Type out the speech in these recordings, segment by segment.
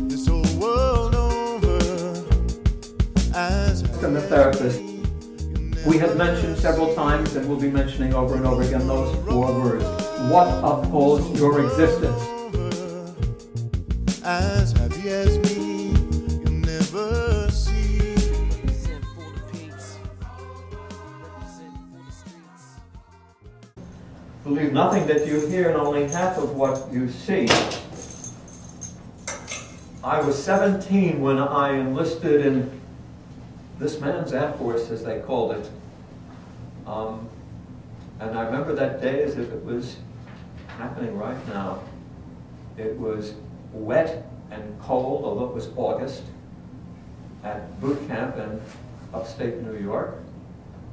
This whole world over. And the therapist. We have mentioned several times, and we'll be mentioning over and over again, those 4 words. What upholds your existence? As happy as me, you'll never see. Believe nothing that you hear and only half of what you see. I was 17 when I enlisted in this man's Air Force, as they called it. And I remember that day as if it was happening right now. It was wet and cold, although it was August, at boot camp in upstate New York.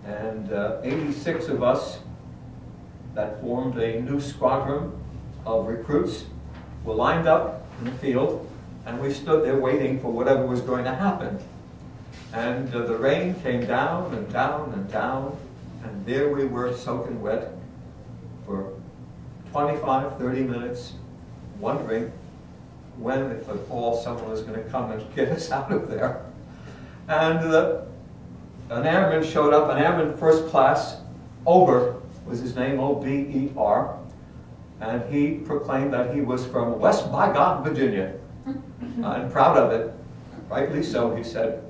And 86 of us that formed a new squadron of recruits were lined up in the field, and we stood there waiting for whatever was going to happen. And the rain came down and down and down, and there we were soaking wet for 25, 30 minutes, wondering when, if at all, someone was going to come and get us out of there. And an airman showed up, an airman first class, Ober was his name, O-B-E-R, and he proclaimed that he was from West Bygone, Virginia, and proud of it, rightly so, he said.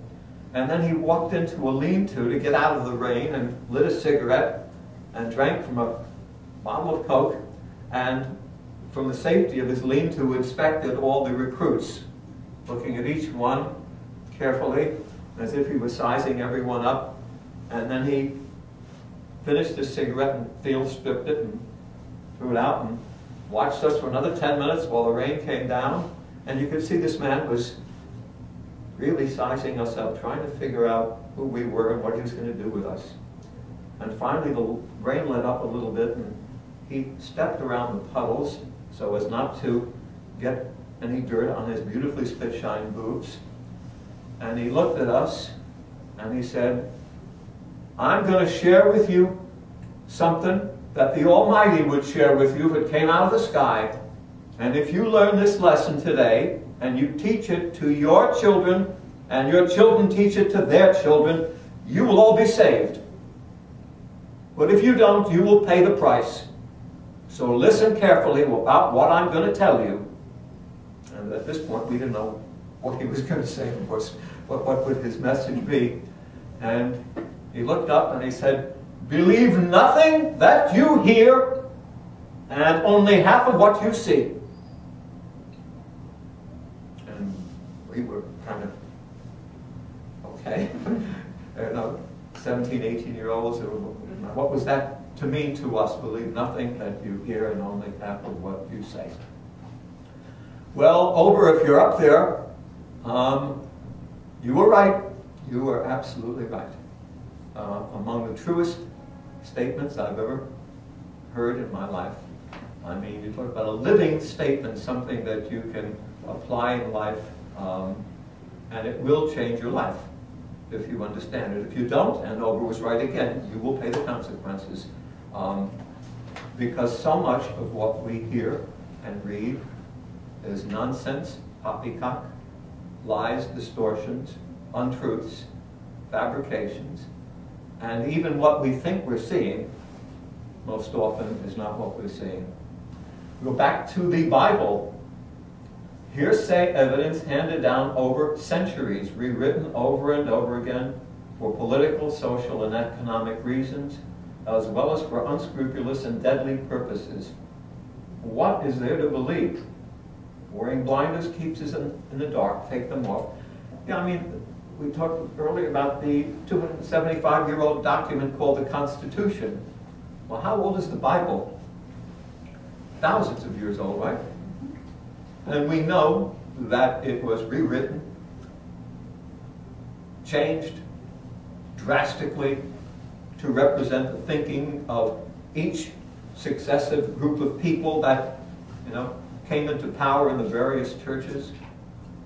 And then he walked into a lean-to to get out of the rain and lit a cigarette and drank from a bottle of Coke, and from the safety of his lean-to inspected all the recruits, looking at each one carefully as if he was sizing everyone up. And then he finished his cigarette and field stripped it and threw it out and watched us for another 10 minutes while the rain came down. And you could see this man was really sizing us up, trying to figure out who we were and what he was going to do with us. And finally the rain let up a little bit, and he stepped around the puddles so as not to get any dirt on his beautifully spit-shined boots. And he looked at us and he said, "I'm going to share with you something that the Almighty would share with you if it came out of the sky. And if you learn this lesson today, and you teach it to your children, and your children teach it to their children, you will all be saved. But if you don't, you will pay the price. So listen carefully about what I'm going to tell you." And at this point, we didn't know what he was going to say, of course. What would his message be? And he looked up and he said, "Believe nothing that you hear, and only half of what you see." And we were kind of, okay. 17, 18-year-olds, what was that to mean to us? Believe nothing that you hear and only half of what you say. Well, Ober, if you're up there, you were right. You were absolutely right. Among the truest statements I've ever heard in my life. I mean, you talk about a living statement, something that you can apply in life, and it will change your life if you understand it. If you don't, and Ober was right again, you will pay the consequences. Because so much of what we hear and read is nonsense, poppycock, lies, distortions, untruths, fabrications, and even what we think we're seeing most often is not what we're seeing. Go back to the Bible. Hearsay evidence handed down over centuries, rewritten over and over again for political, social, and economic reasons, as well as for unscrupulous and deadly purposes. What is there to believe? Wearing blinders keeps us in the dark. Take them off. Yeah, I mean, we talked earlier about the 275-year-old document called the Constitution. Well, how old is the Bible? Thousands of years old, right? And we know that it was rewritten, changed drastically to represent the thinking of each successive group of people that, came into power in the various churches.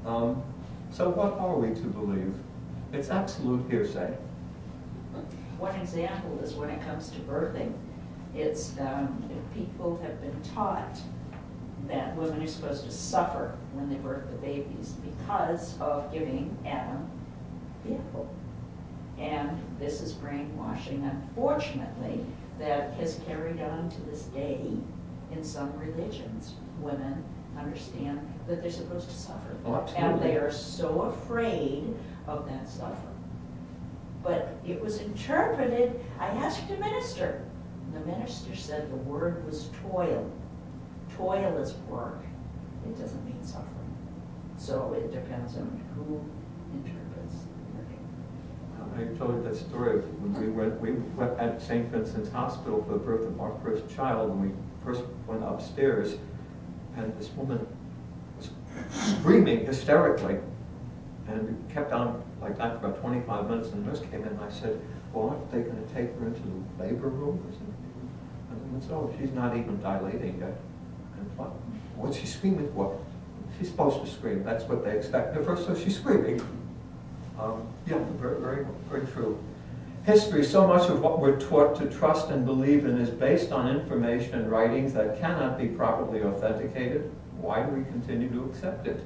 So what are we to believe? It's absolute hearsay. One example is when it comes to birthing. It's if people have been taught that women are supposed to suffer when they birth the babies because of giving Adam the apple. And this is brainwashing, unfortunately, that has carried on to this day in some religions. Women understand that they're supposed to suffer. Oh, absolutely. And they are so afraid of that suffering. But it was interpreted, I asked the minister. The minister said the word was toil. Toil is work. It doesn't mean suffering. So it depends on who interprets the wording. I told you that story of when we went at St. Vincent's Hospital for the birth of our first child, when we first went upstairs, and this woman was screaming hysterically, and we kept on like that for about 25 minutes, and the nurse came in, and I said, well, aren't they going to take her into the labor room or something? And said, oh, she's not even dilating yet. And what? What's she screaming for? She's supposed to scream. That's what they expect of her, so she's screaming. Yeah, very, very, very true. History, so much of what we're taught to trust and believe in is based on information and writings that cannot be properly authenticated. Why do we continue to accept it?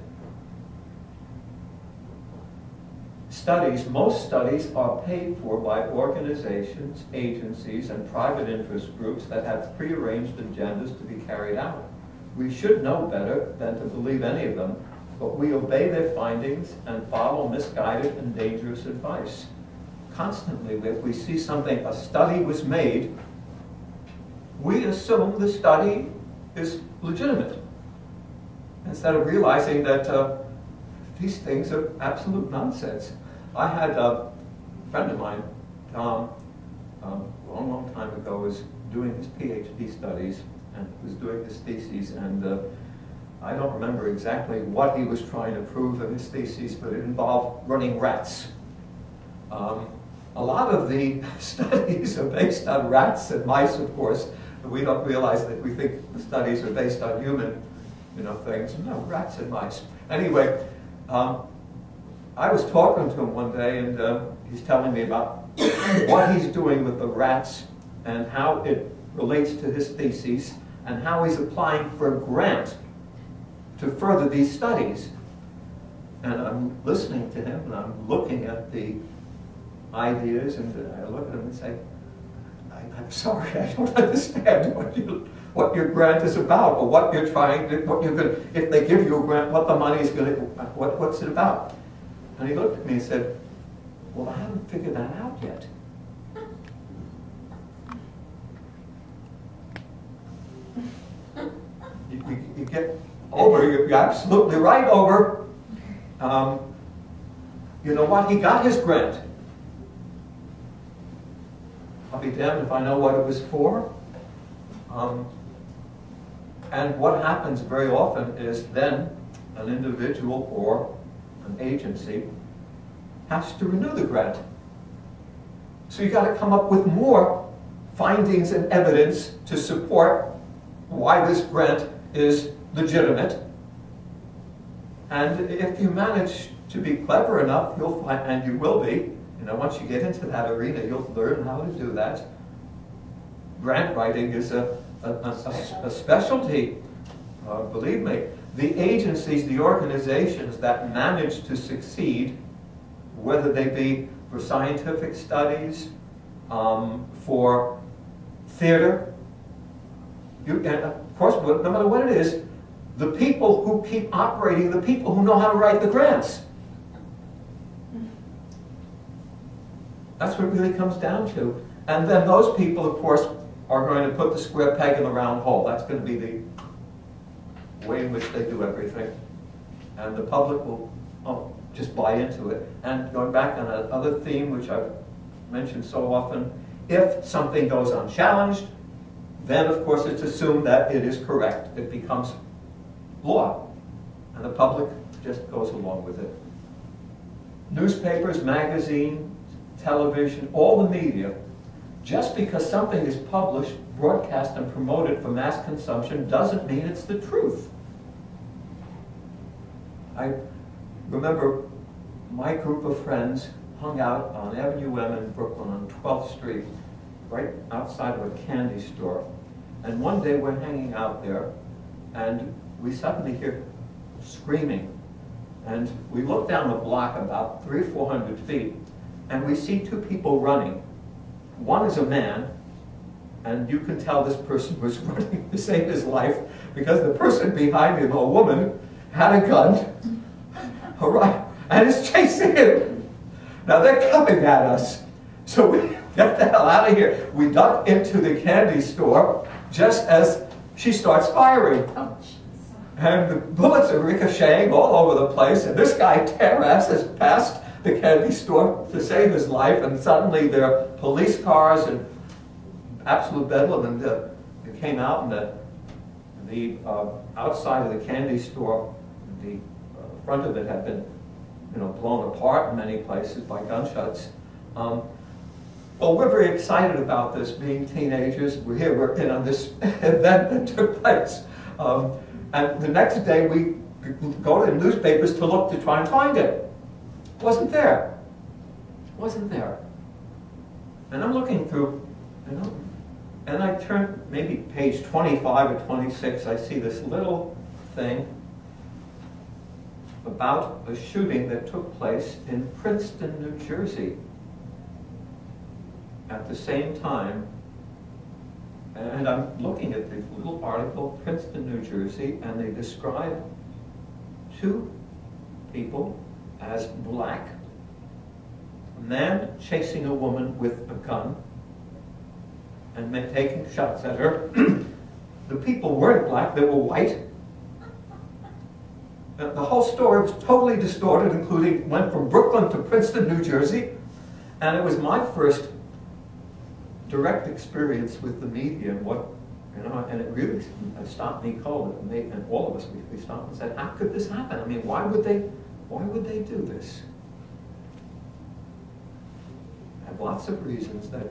Studies, most studies are paid for by organizations, agencies, and private interest groups that have prearranged agendas to be carried out. We should know better than to believe any of them, but we obey their findings and follow misguided and dangerous advice. Constantly, if we see something, a study was made, we assume the study is legitimate, instead of realizing that these things are absolute nonsense. I had a friend of mine, Tom, a long, long time ago, was doing his PhD studies and was doing his theses, and I don't remember exactly what he was trying to prove in his thesis, but it involved running rats. A lot of the studies are based on rats and mice, of course. We don't realize that we think the studies are based on human, things. No, rats and mice. Anyway, I was talking to him one day, and he's telling me about what he's doing with the rats and how it relates to his thesis and how he's applying for a grant to further these studies. And I'm listening to him, and I'm looking at the ideas, and I look at him and say, I'm sorry, I don't understand what your grant is about, or what you're trying to, if they give you a grant, what the money is going to, what's it about? And he looked at me and said, well, I haven't figured that out yet. You get over, you're absolutely right, over. You know what? He got his grant. I'll be damned if I know what it was for. And what happens very often is then an individual or an agency has to renew the grant. So you've got to come up with more findings and evidence to support why this grant is legitimate. And if you manage to be clever enough, you'll find, and you will be, once you get into that arena, you'll learn how to do that. Grant writing is a specialty, believe me. The agencies, the organizations that manage to succeed, whether they be for scientific studies, for theater, and of course, no matter what it is, the people who keep operating, the people who know how to write the grants. That's what it really comes down to. And then those people, of course, are going to put the square peg in the round hole. That's going to be the way in which they do everything. And the public will just buy into it. And going back on another theme, which I've mentioned so often, if something goes unchallenged, then of course it's assumed that it is correct. It becomes law. And the public just goes along with it. Newspapers, magazines, television, all the media, just because something is published, broadcast, and promoted for mass consumption doesn't mean it's the truth. I remember my group of friends hung out on Avenue M in Brooklyn on 12th Street, right outside of a candy store. And one day we're hanging out there, and we suddenly hear screaming. And we look down the block about 300 or 400 feet, and we see two people running. One is a man, and you can tell this person was running to save his life because the person behind him, a woman, had a gun, all right, and is chasing him. Now they're coming at us, so we get the hell out of here. We duck into the candy store just as she starts firing. Oh, jeez. And the bullets are ricocheting all over the place, and this guy has passed the candy store to save his life, and suddenly there are police cars and absolute bedlam, and it came out, and the outside of the candy store, the front of it had been, blown apart in many places by gunshots. Well, we're very excited about this, being teenagers. We're in on this event that took place. And the next day we go to the newspapers to look to try and find it. Wasn't there. Wasn't there. And I'm looking through, and I turn maybe page 25 or 26, I see this little thing about a shooting that took place in Princeton, New Jersey. At the same time, and I'm looking at this little article, Princeton, New Jersey, and they describe two people as black, a man chasing a woman with a gun and taking shots at her. The people weren't black, they were white. The whole story was totally distorted, including went from Brooklyn to Princeton, New Jersey, and it was my first direct experience with the media and and it really stopped me cold. And all of us, we stopped and said, how could this happen? I mean, why would they do this? Have lots of reasons that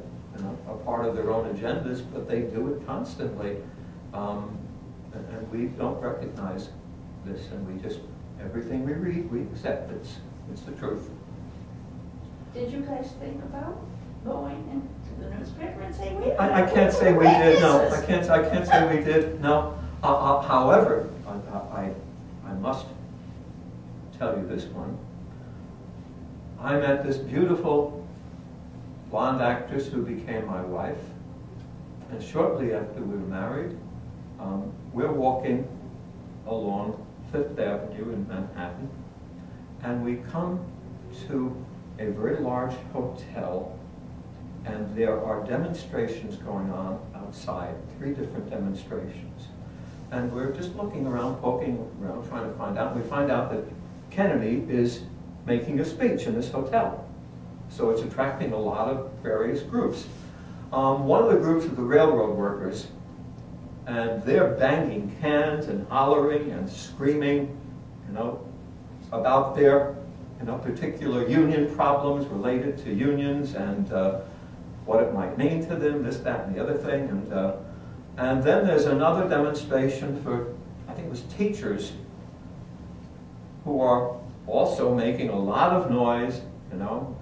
are part of their own agendas, but they do it constantly, and we don't recognize this, and we just, everything we read, we accept it's the truth. Did you guys think about going into the newspaper and say, wait a minute, I can't say we did. No, I can't say we did. No. However, I must tell you this one. I met this beautiful blonde actress who became my wife, and shortly after we were married, we're walking along Fifth Avenue in Manhattan, and we come to a very large hotel, and there are demonstrations going on outside, 3 different demonstrations. And we're just looking around, poking around, trying to find out. We find out that Kennedy is making a speech in this hotel. So it's attracting a lot of various groups. One of the groups are the railroad workers, and they're banging cans and hollering and screaming, about their, particular union problems related to unions and what it might mean to them, this, that, and the other thing. And then there's another demonstration for, I think it was teachers, who are also making a lot of noise,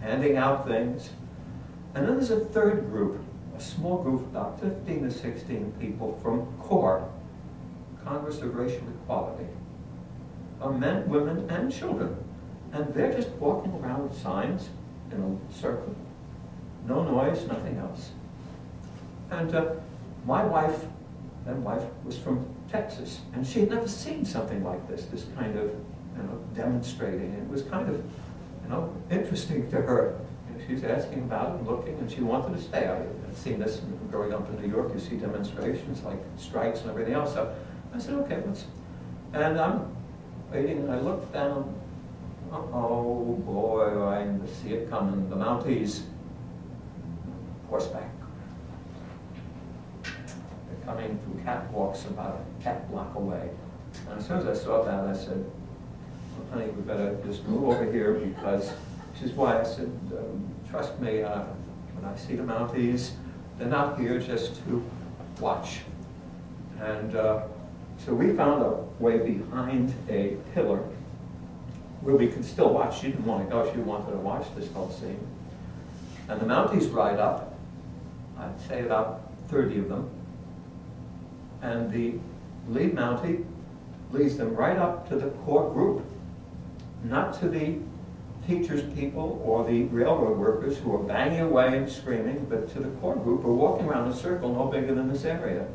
handing out things. And then there's a third group, a small group, about 15 to 16 people from CORE, Congress of Racial Equality, men, women, and children. And they're just walking around with signs in a circle. No noise, nothing else. And my wife, then wife, was from Texas, and she had never seen something like this kind of, demonstrating. It was kind of, interesting to her. She was asking about it and looking, and she wanted to stay. I had seen this growing up in New York. You see demonstrations like strikes and everything else. So I said, okay, let's. And I'm waiting, and I looked down. Oh boy, I see it coming. The Mounties, horseback. They're coming through catwalks about a half block away. And as soon as I saw that, I said, well, honey, we better just move over here because she's why I said, trust me, when I see the Mounties, they're not here just to watch. And so we found a way behind a pillar where we could still watch. She didn't want to go, she wanted to watch this whole scene. And the Mounties ride up, I'd say about 30 of them, and the lead Mountie leads them right up to the core group, not to the teachers people or the railroad workers who are banging away and screaming, but to the core group who are walking around in a circle no bigger than this area.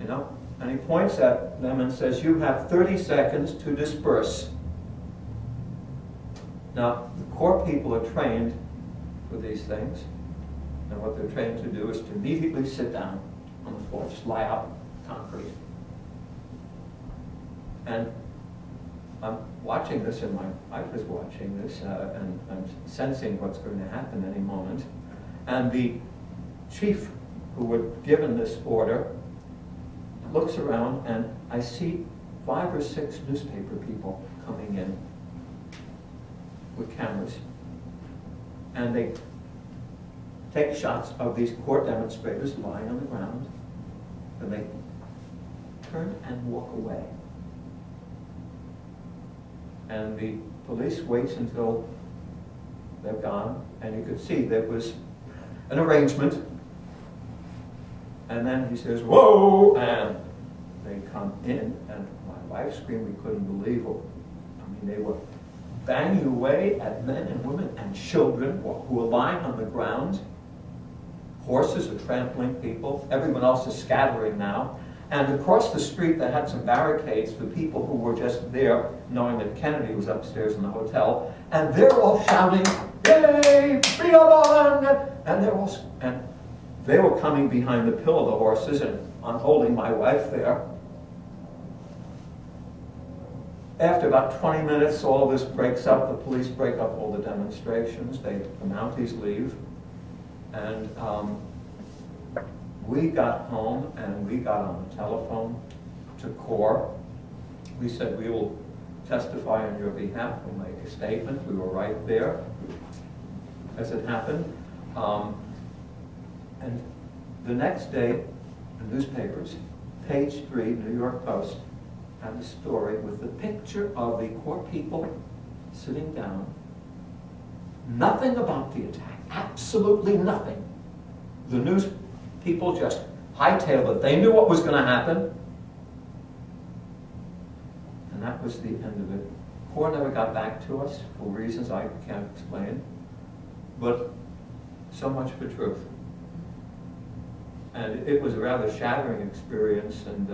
You know? And he points at them and says, you have 30 seconds to disperse. Now, the core people are trained for these things, and what they're trained to do is to immediately sit down on the floor, just lie out concrete. And I'm watching this, and my wife is watching this, and I'm sensing what's going to happen any moment. And the chief who had given this order looks around, and I see 5 or 6 newspaper people coming in with cameras. And they take shots of these core demonstrators lying on the ground, and they turn and walk away. And the police waits until they're gone, and you could see there was an arrangement. And then he says, whoa, and they come in, and my wife screamed, we couldn't believe it. I mean, they were banging away at men and women and children who were lying on the ground. Horses are trampling people. Everyone else is scattering now. And across the street, they had some barricades for people who were just there, knowing that Kennedy was upstairs in the hotel. And they're all shouting, yay, beat up on! And they're all, and they were coming behind the pill of the horses, and I'm holding my wife there. After about 20 minutes, all this breaks up. The police break up all the demonstrations. The Mounties leave. And we got home, and we got on the telephone to CORE. We said, we will testify on your behalf. We'll make a statement. We were right there as it happened. And the next day, the newspapers, page 3, New York Post, had a story with the picture of the core people sitting down. Nothing about the attack, absolutely nothing. The news people just hightailed it. They knew what was going to happen. And that was the end of it. CORE never got back to us for reasons I can't explain. But so much for truth. And it was a rather shattering experience, and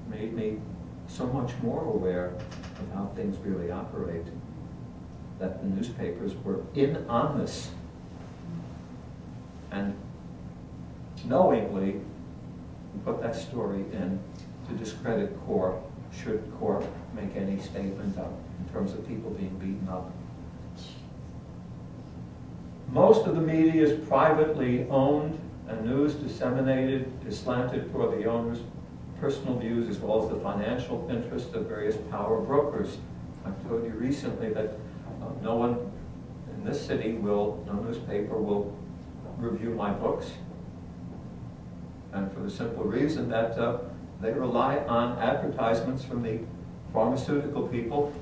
made me so much more aware of how things really operate. That the newspapers were in on this. And knowingly put that story in to discredit CORE, should CORE make any statement up in terms of people being beaten up. Most of the media is privately owned, and news disseminated is slanted toward the owner's personal views as well as the financial interests of various power brokers. I've told you recently that no one in this city no newspaper will review my books. And for the simple reason that they rely on advertisements from the pharmaceutical people,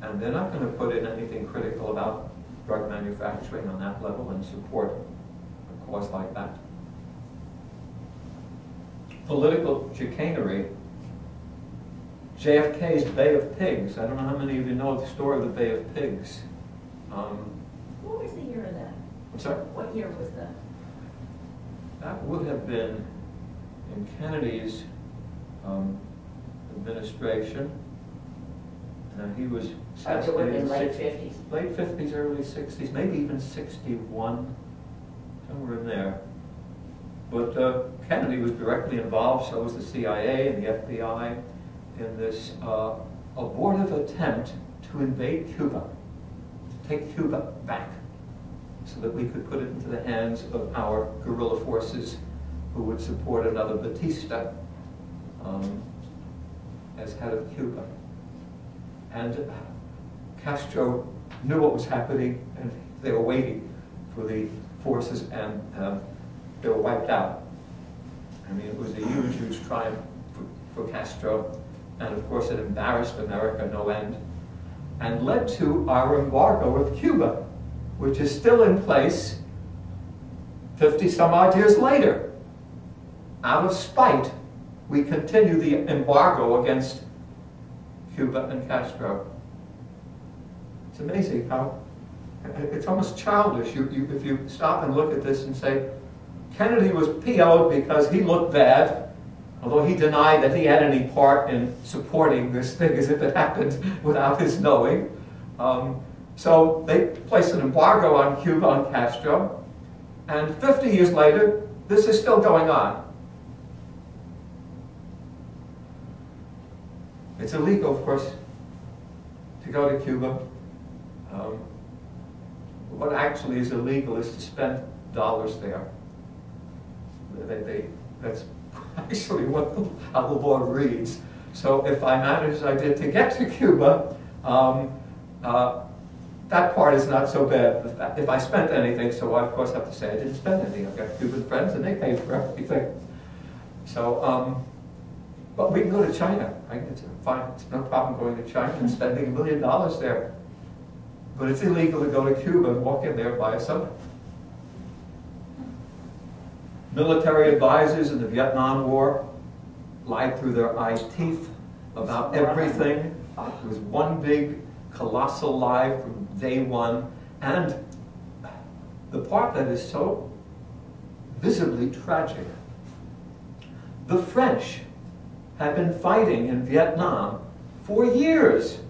and they're not going to put in anything critical about drug manufacturing on that level and support a cause like that. Political chicanery. JFK's Bay of Pigs. I don't know how many of you know the story of the Bay of Pigs. What was the year of that? I'm sorry? What year was that? That would have been in Kennedy's administration. He was It would have been late 50s. Late 50s, early 60s, maybe even 61, somewhere in there. But Kennedy was directly involved, so was the CIA and the FBI, in this abortive attempt to invade Cuba, to take Cuba back, so that we could put it into the hands of our guerrilla forces who would support another Batista as head of Cuba. And Castro knew what was happening, and they were waiting for the forces, and they were wiped out. I mean, it was a huge, huge triumph for Castro, and of course it embarrassed America no end, and led to our embargo of Cuba, which is still in place 50 some odd years later, out of spite we continue the embargo against Cuba and Castro. It's amazing how, it's almost childish if you stop and look at this and say, Kennedy was PO'd because he looked bad, although he denied that he had any part in supporting this thing as if it happened without his knowing. So they placed an embargo on Cuba, on Castro, and 50 years later, this is still going on. It's illegal, of course, to go to Cuba. What actually is illegal is to spend dollars there. That's actually how the law reads. So if I manage, as I did, to get to Cuba, that part is not so bad. If I spent anything, so I of course have to say I didn't spend anything. I've got Cuban friends and they paid for everything. So, but we can go to China. Right? It's fine. It's no problem going to China and spending $1 million there. But it's illegal to go to Cuba and walk in there and buy a soda. Military advisors in the Vietnam War lied through their eye teeth about everything. It was one big, colossal lie from day one. And the part that is so visibly tragic, the French had been fighting in Vietnam for years.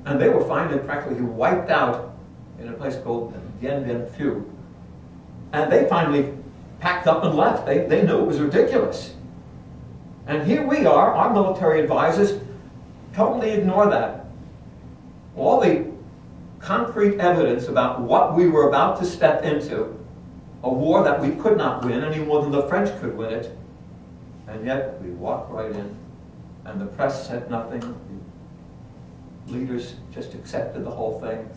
And they were finally practically wiped out in a place called Dien Bien Phu. And they finally packed up and left. They knew it was ridiculous. And here we are, our military advisors totally ignore that. All the concrete evidence about what we were about to step into, a war that we could not win any more than the French could win it, and yet we walked right in, and the press said nothing. The leaders just accepted the whole thing.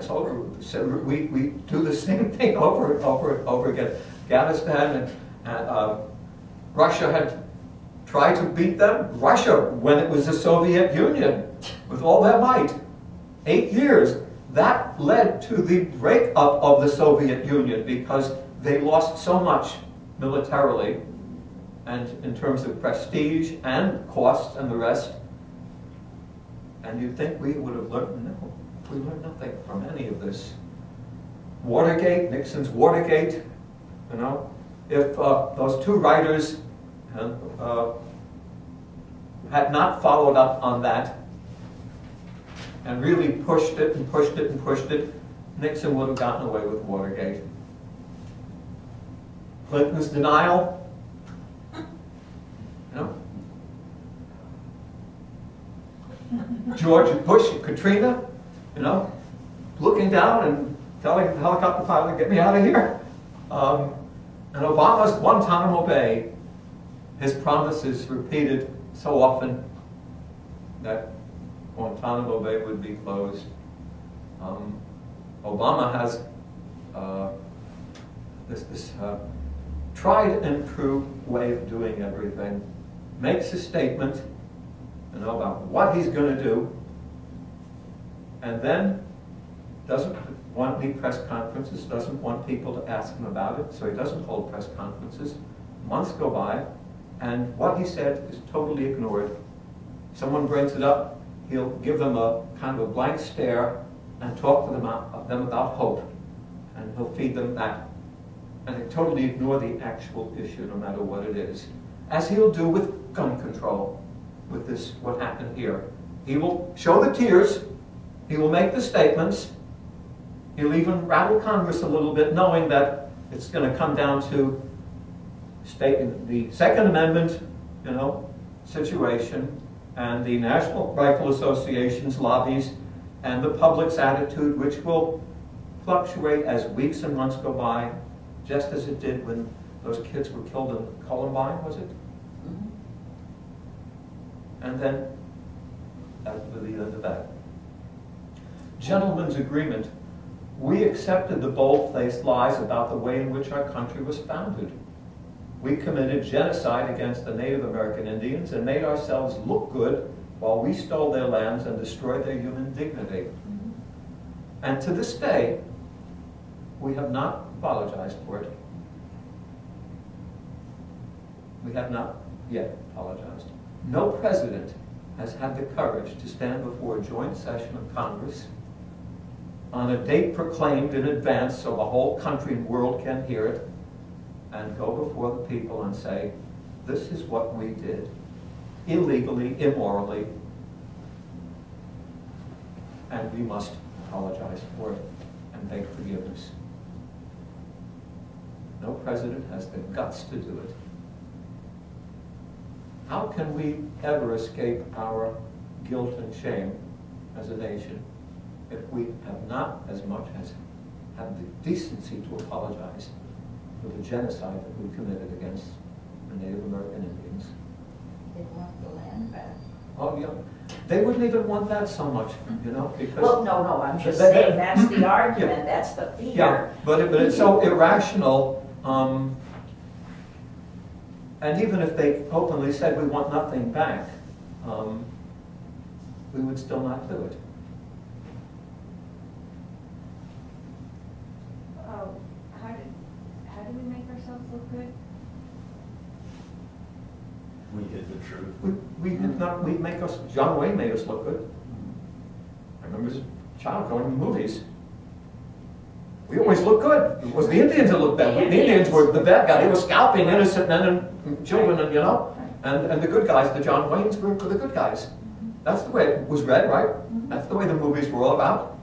So we do the same thing over and over again. Afghanistan and Russia had tried to beat them. Russia, when it was the Soviet Union, with all their might, 8 years. That led to the breakup of the Soviet Union because they lost so much militarily and in terms of prestige and costs and the rest. And you'd think we would have learned, no, we learned nothing from any of this. Watergate, Nixon's Watergate, you know, if those two writers had not followed up on that and really pushed it and pushed it and pushed it, Nixon would have gotten away with Watergate. Clinton's denial, you know. George Bush and Katrina, you know, looking down and telling the helicopter pilot, get me out of here. And Obama's Guantanamo Bay, his promises repeated so often that Guantanamo Bay would be closed. Obama has this tried and true way of doing everything. Makes a statement, you know, about what he's going to do, and then doesn't want any press conferences, doesn't want people to ask him about it, so he doesn't hold press conferences. Months go by, and what he said is totally ignored. Someone brings it up, he'll give them a kind of a blank stare and talk to them about hope, and he'll feed them that. And they totally ignore the actual issue, no matter what it is. As he'll do with gun control, with this, what happened here. He will show the tears, he will make the statements, he'll even rattle Congress a little bit, knowing that it's going to come down to the Second Amendment, you know, situation, and the National Rifle Association's lobbies, and the public's attitude, which will fluctuate as weeks and months go by, just as it did when those kids were killed in Columbine, was it? Mm-hmm. And then, that was the end of that. Gentlemen's agreement. We accepted the bold-faced lies about the way in which our country was founded. We committed genocide against the Native American Indians and made ourselves look good while we stole their lands and destroyed their human dignity. Mm-hmm. And to this day, we have not apologized for it. We have not yet apologized. No president has had the courage to stand before a joint session of Congress on a date proclaimed in advance so the whole country and world can hear it, and go before the people and say, this is what we did, illegally, immorally, and we must apologize for it and beg forgiveness. No president has the guts to do it. How can we ever escape our guilt and shame as a nation if we have not as much as had the decency to apologize for the genocide that we committed against the Native American Indians? They want the land back. Oh, yeah. They wouldn't even want that so much, you know, because... Well, no, I'm just saying that's the argument, Yeah. that's the fear. Yeah, but it's so irrational. And even if they openly said we want nothing back, we would still not do it. How do we make ourselves look good? We hid the truth. We did not. We make us. John Wayne made us look good. I remember as a child going to movies. We always looked good. It was the Indians that looked bad. The Indians were the bad guy. They were scalping innocent men and children, and you know, and the good guys, the John Waynes group, were the good guys. That's the way it was read, right? That's the way the movies were all about.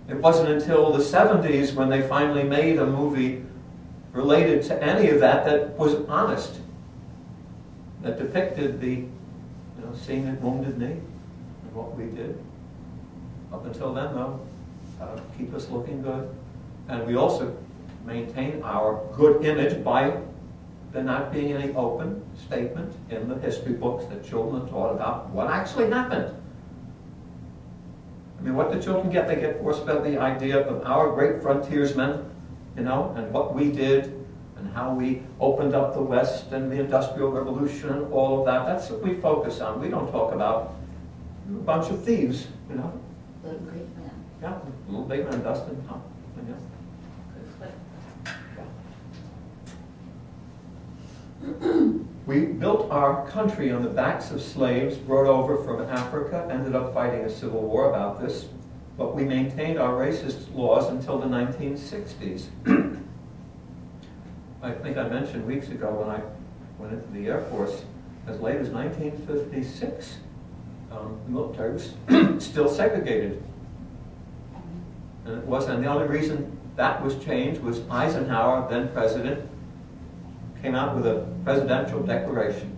It wasn't until the 70s when they finally made a movie related to any of that that was honest, that depicted the, seeing it wounded knee and what we did. Up until then, though, keep us looking good. And we also maintain our good image by there not being any open statement in the history books that children are taught about what actually happened. I mean, what do children get? They get force-fed the idea of our great frontiersmen, and what we did, and how we opened up the West and the Industrial Revolution and all of that. That's what we focus on. We don't talk about a bunch of thieves, Little great man. Yeah, little big man, Dustin. Oh, yeah. We built our country on the backs of slaves brought over from Africa, ended up fighting a civil war about this, but we maintained our racist laws until the 1960s. I think I mentioned weeks ago when I went into the Air Force, as late as 1956, the military was still segregated. And the only reason that was changed was Eisenhower, then president, came out with a presidential declaration.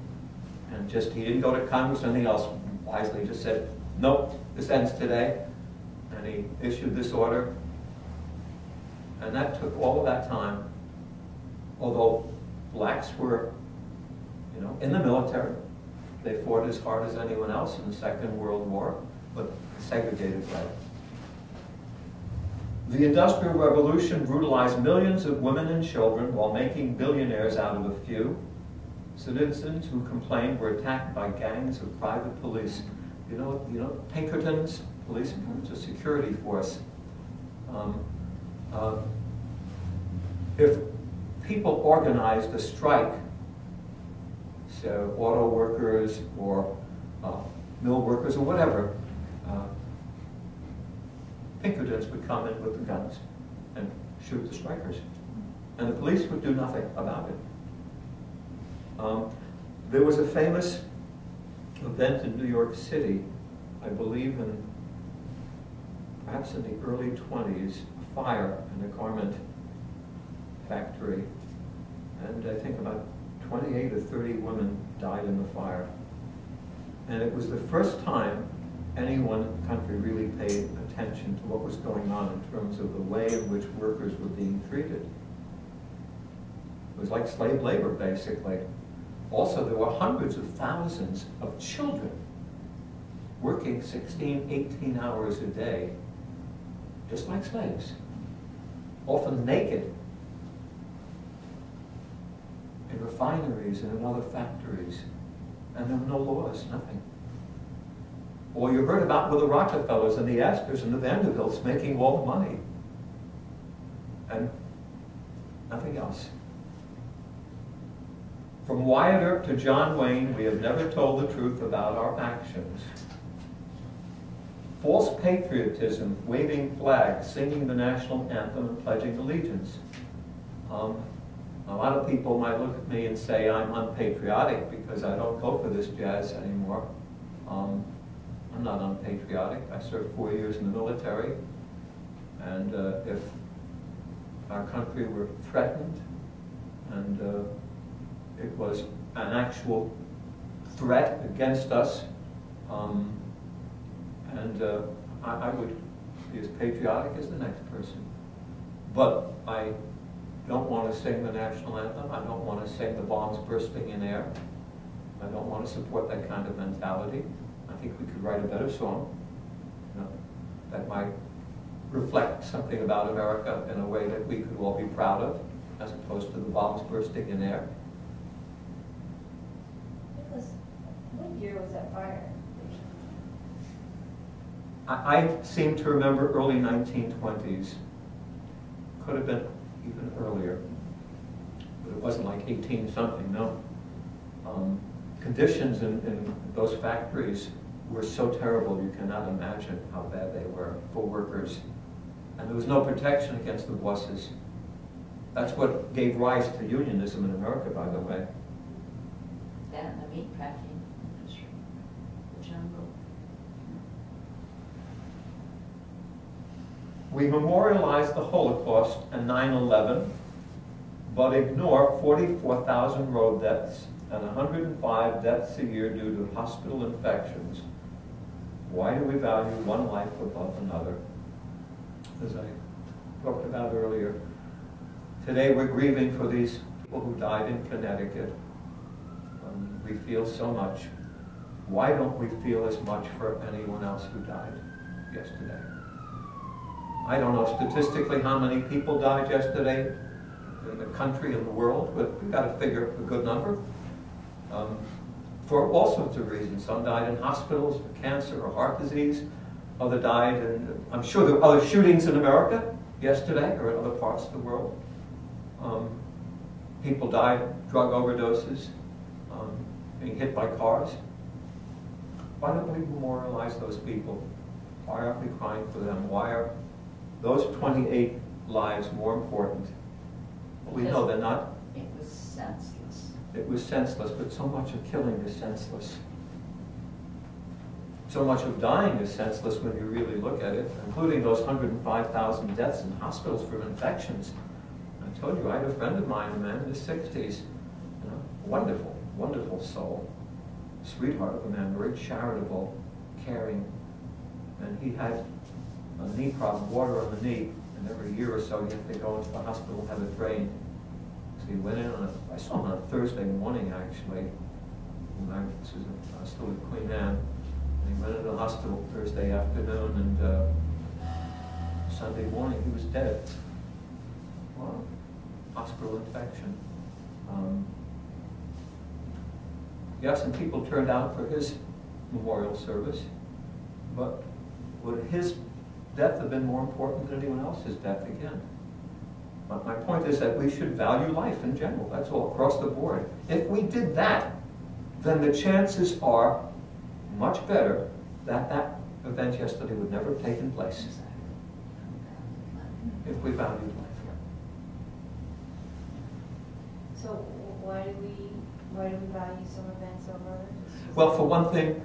And he didn't go to Congress or anything else. Wisely just said, nope, this ends today. And he issued this order. And that took all of that time. Although blacks were, in the military, they fought as hard as anyone else in the Second World War, but segregated way. The Industrial Revolution brutalized millions of women and children while making billionaires out of a few. Citizens who complained were attacked by gangs of private police. Pinkertons, police, it's a security force. If people organized a strike, so auto workers or mill workers or whatever, Pinkertons would come in with the guns and shoot the strikers. And the police would do nothing about it. There was a famous event in New York City, I believe perhaps in the early 20s, a fire in a garment factory. And I think about 28 or 30 women died in the fire. And it was the first time any one country really paid attention to what was going on in terms of the way in which workers were being treated. It was like slave labor, basically. Also, there were hundreds of thousands of children working 16, 18 hours a day, just like slaves, often naked, in refineries and in other factories, and there were no laws, nothing. Or you heard about with the Rockefellers and the Astors and the Vanderbilts making all the money, and nothing else. From Wyatt Earp to John Wayne, we have never told the truth about our actions. False patriotism, waving flags, singing the national anthem, and pledging allegiance. A lot of people might look at me and say I'm unpatriotic because I don't go for this jazz anymore. I'm not unpatriotic. I served 4 years in the military, and if our country were threatened and it was an actual threat against us, I would be as patriotic as the next person. But I don't want to sing the national anthem. I don't want to sing the bombs bursting in air. I don't want to support that kind of mentality. I think we could write a better song, that might reflect something about America in a way that we could all be proud of, as opposed to the bombs bursting in air. Nickolas, what year was that fire? I seem to remember early 1920s. Could have been even earlier, but it wasn't like 18-something, no. Conditions in those factories were so terrible you cannot imagine how bad they were for workers. And there was no protection against the bosses. That's what gave rise to unionism in America, by the way. That and the meat packing industry, the jungle. We memorialize the Holocaust and 9/11, but ignore 44,000 road deaths and 105 deaths a year due to hospital infections. Why do we value one life above another? As I talked about earlier, today we're grieving for these people who died in Connecticut. We feel so much. Why don't we feel as much for anyone else who died yesterday? I don't know statistically how many people died yesterday in the country and the world, but we've got to figure a good number. For all sorts of reasons. Some died in hospitals for cancer or heart disease. Others died, and I'm sure there were other shootings in America yesterday or in other parts of the world. People died of drug overdoses, being hit by cars. Why don't we memorialize those people? Why aren't we crying for them? Why are those 28 lives more important? We know they're not. It was senseless. It was senseless, but so much of killing is senseless. So much of dying is senseless when you really look at it, including those 105,000 deaths in hospitals from infections. I told you, I had a friend of mine, a man in his 60s, wonderful, wonderful soul, sweetheart of a man, very charitable, caring, and he had a knee problem, water on the knee, and every year or so he had to go into the hospital and have it drained. So he went in I saw him on a Thursday morning actually, when I was still at Queen Anne, and he went into the hospital Thursday afternoon, and Sunday morning he was dead. Well, hospital infection. Yes, and people turned out for his memorial service, but would his death have been more important than anyone else's death again? But my point is that we should value life in general. That's all, across the board. If we did that, then the chances are much better that that event yesterday would never have taken place. If we valued life. So why do we value some events over others? Well, for one thing,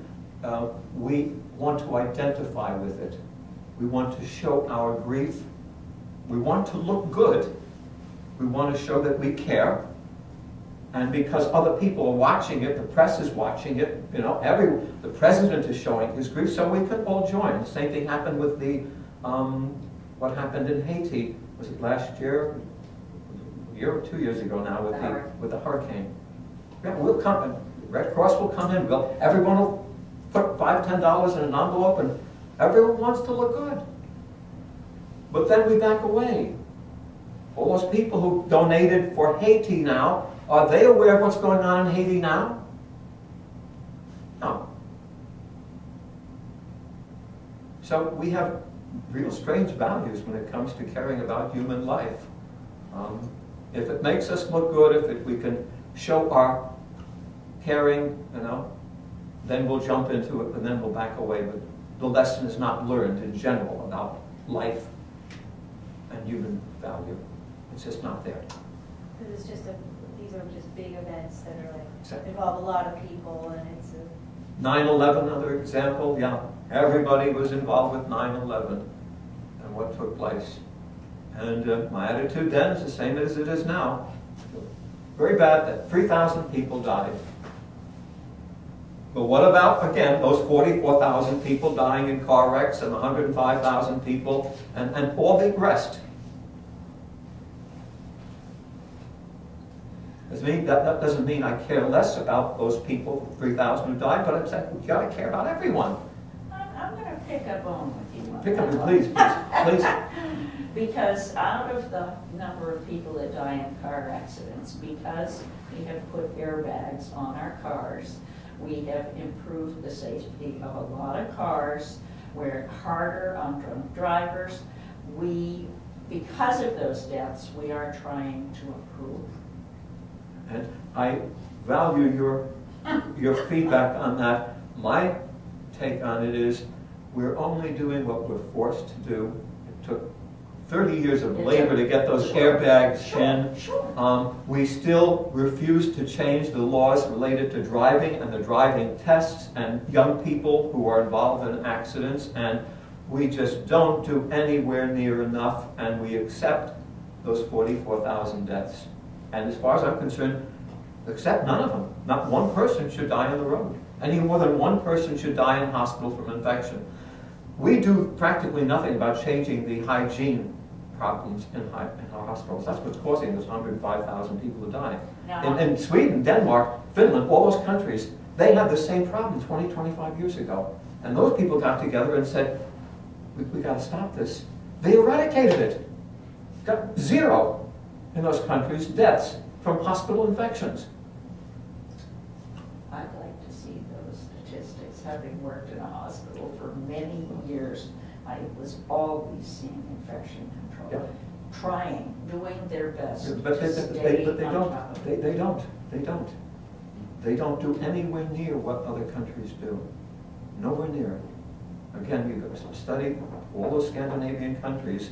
we want to identify with it. We want to show our grief. We want to look good. We want to show that we care. And because other people are watching it, the press is watching it, the president is showing his grief, so we can all join. The same thing happened with the, what happened in Haiti. Was it last year? A year or 2 years ago now with the hurricane. Yeah, we'll come, Red Cross will come in. Everyone will put $5, $10 in an envelope, and everyone wants to look good. But then we back away. All those people who donated for Haiti now, are they aware of what's going on in Haiti now? No. So we have real strange values when it comes to caring about human life. If it makes us look good, if we can show our caring, you know, then we'll jump into it and then we'll back away. But the lesson is not learned in general about life and human value. It's just not there. Because it's just these are just big events that are like, Exactly. involve a lot of people, and it's a... 9/11, another example, yeah. Everybody was involved with 9/11 and what took place. And my attitude then is the same as it is now. Very bad that 3,000 people died. But what about, again, those 44,000 people dying in car wrecks and 105,000 people and all the rest? That doesn't mean I care less about those people, 3,000 who died, but I'm saying you got to care about everyone. I'm going to pick a bone with you. Pick up, please. Because out of the number of people that die in car accidents, because we have put airbags on our cars, we have improved the safety of a lot of cars. We're harder on drunk drivers. Because of those deaths, we are trying to improve. And I value your feedback on that. My take on it is we're only doing what we're forced to do. It took 30 years of labor to get those airbags in. Sure. We still refuse to change the laws related to driving and the driving tests and young people who are involved in accidents, and we just don't do anywhere near enough, and we accept those 44,000 deaths. And as far as I'm concerned, accept none of them. Not one person should die on the road. Any more than one person should die in hospital from infection. We do practically nothing about changing the hygiene problems in our hospitals. That's what's causing those 105,000 people to die. In Sweden, Denmark, Finland, all those countries, they had the same problem 20, 25 years ago. And those people got together and said, we got to stop this. They eradicated it. Got zero in those countries deaths from hospital infections. I'd like to see those statistics. Having worked in a hospital for many years, I was always seeing infection control, doing their best But to stay they on don't. top of They don't. They don't. They don't do anywhere near what other countries do. Nowhere near. Again, you study all those Scandinavian countries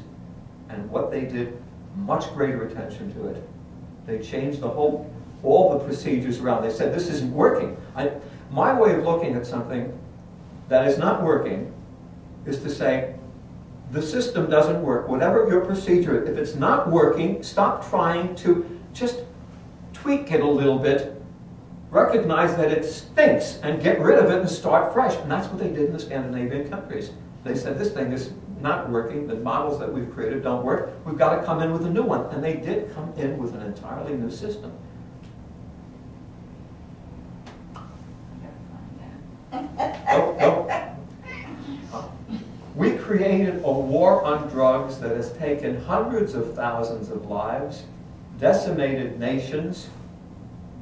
and what they did. Much greater attention to it. They changed all the procedures around. They said, this isn't working. My way of looking at something that is not working is to say, the system doesn't work. Whatever your procedure, if it's not working, stop trying to just tweak it a little bit, recognize that it stinks, and get rid of it and start fresh. And that's what they did in the Scandinavian countries. They said, this thing is not working, the models that we've created don't work, we've got to come in with a new one. And they did come in with an entirely new system. We created a war on drugs that has taken hundreds of thousands of lives, decimated nations,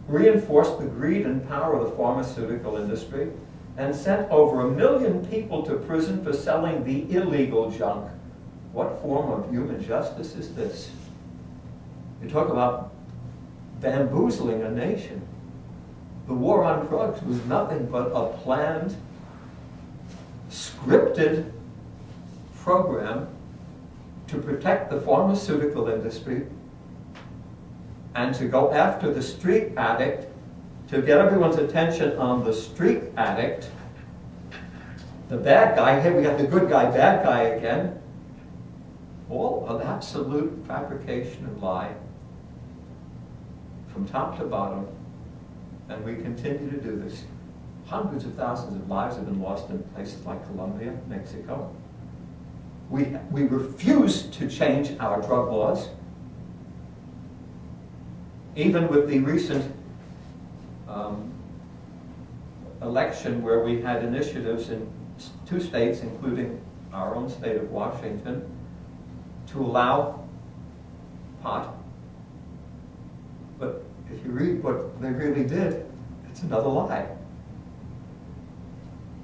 reinforced the greed and power of the pharmaceutical industry, and sent over 1 million people to prison for selling the illegal junk. What form of human justice is this? You talk about bamboozling a nation. The war on drugs was nothing but a planned, scripted program to protect the pharmaceutical industry and to go after the street addict, to get everyone's attention on the street addict, the bad guy. Here we got the good guy, bad guy again. All an absolute fabrication and lie from top to bottom. And we continue to do this. Hundreds of thousands of lives have been lost in places like Colombia, Mexico. We refuse to change our drug laws. Even with the recent election where we had initiatives in 2 states, including our own state of Washington, to allow pot. But if you read what they really did, it's another lie.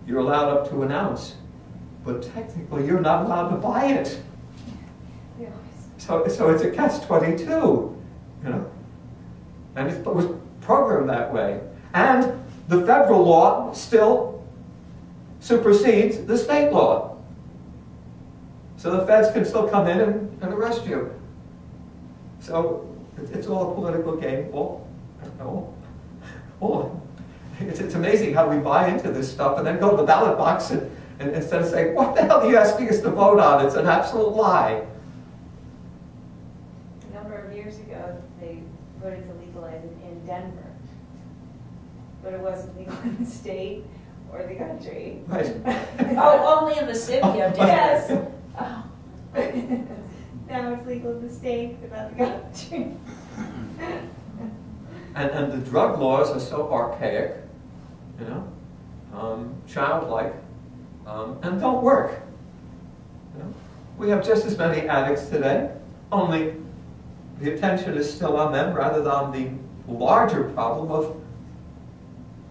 You're allowed up to an ounce, but technically you're not allowed to buy it. So it's a catch-22, you know? And it was programmed that way. And the federal law still supersedes the state law. So the feds can still come in and arrest you. So it's all a political game. Well, I don't know. Well, it's amazing how we buy into this stuff and then go to the ballot box and instead of saying, what the hell are you asking us to vote on? It's an absolute lie. A number of years ago, they voted to legalize it in Denver. But it wasn't legal in the state or the country. Right. Oh, only in the city of Denver. Yes. Oh. Now it's legal in the state, but not the country. And the drug laws are so archaic, you know, childlike, and don't work. You know? We have just as many addicts today, only the attention is still on them rather than the larger problem of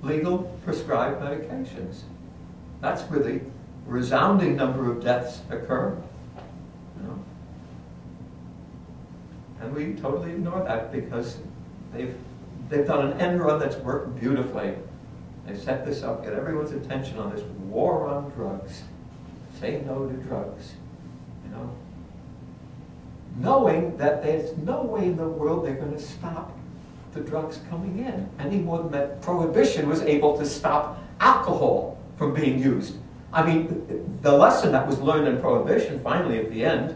legal prescribed medications. That's where the resounding number of deaths occur. You know? And we totally ignore that because they've done an end run that's worked beautifully. They set this up, get everyone's attention on this war on drugs. Say no to drugs, you know. Knowing that there's no way in the world they're going to stop the drugs coming in, any more than that prohibition was able to stop alcohol from being used. I mean, the lesson that was learned in prohibition, finally at the end,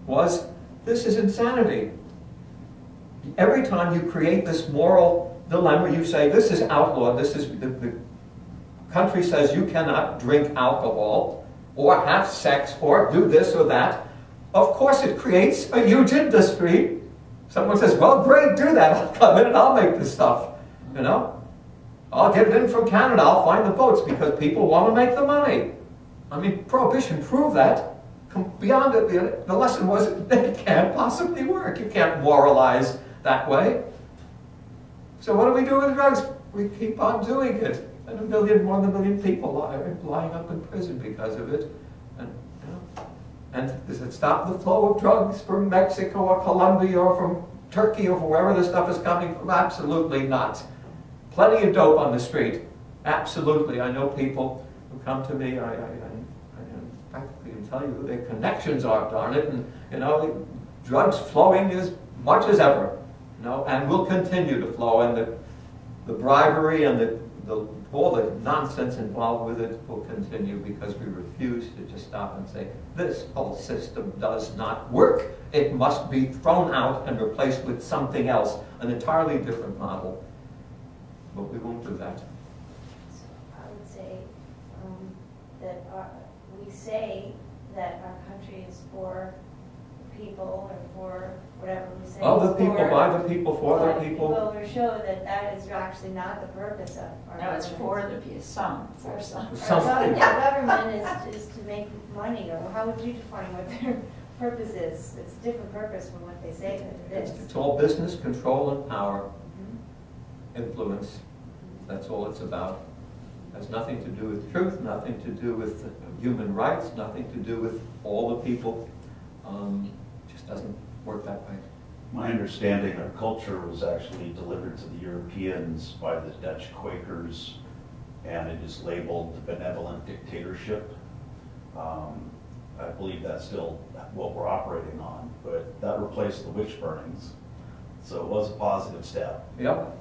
was this is insanity. Every time you create this moral dilemma, you say this is outlawed, this is, the country says you cannot drink alcohol, or have sex, or do this or that. Of course it creates a huge industry. Someone says, well, great, do that. I'll come in and I'll make the stuff, you know. I'll get it in from Canada, I'll find the boats, because people want to make the money. I mean, prohibition proved that. Beyond it, the lesson was it can't possibly work. You can't moralize that way. So what do we do with drugs? We keep on doing it. And more than 1 million people are lying up in prison because of it. And, you know, and does it stop the flow of drugs from Mexico or Colombia or from Turkey or wherever this stuff is coming from? Absolutely not. Plenty of dope on the street. Absolutely. I know people who come to me, I practically can tell you who their connections are, darn it, and, you know, drugs flowing as much as ever, you know, and will continue to flow, and the bribery and all the nonsense involved with it will continue because we refuse to just stop and say, this whole system does not work. It must be thrown out and replaced with something else, an entirely different model. But we won't do that. So I would say that we say that our country is for people or for whatever we say. Of the it's people, for, by the people, for the people. Well, we show that that is actually not the purpose of our No, it's government. for the some, for some. Some. The government is to make money, or how would you define what their purpose is? It's a different purpose from what they say that it is. It's all business, control, and power, influence. That's all it's about. It has nothing to do with truth, nothing to do with human rights, nothing to do with all the people. Just doesn't work that way. My understanding, our culture was actually delivered to the Europeans by the Dutch Quakers, and it is labeled benevolent dictatorship. I believe that's still what we're operating on, but that replaced the witch burnings, so it was a positive step. Yep.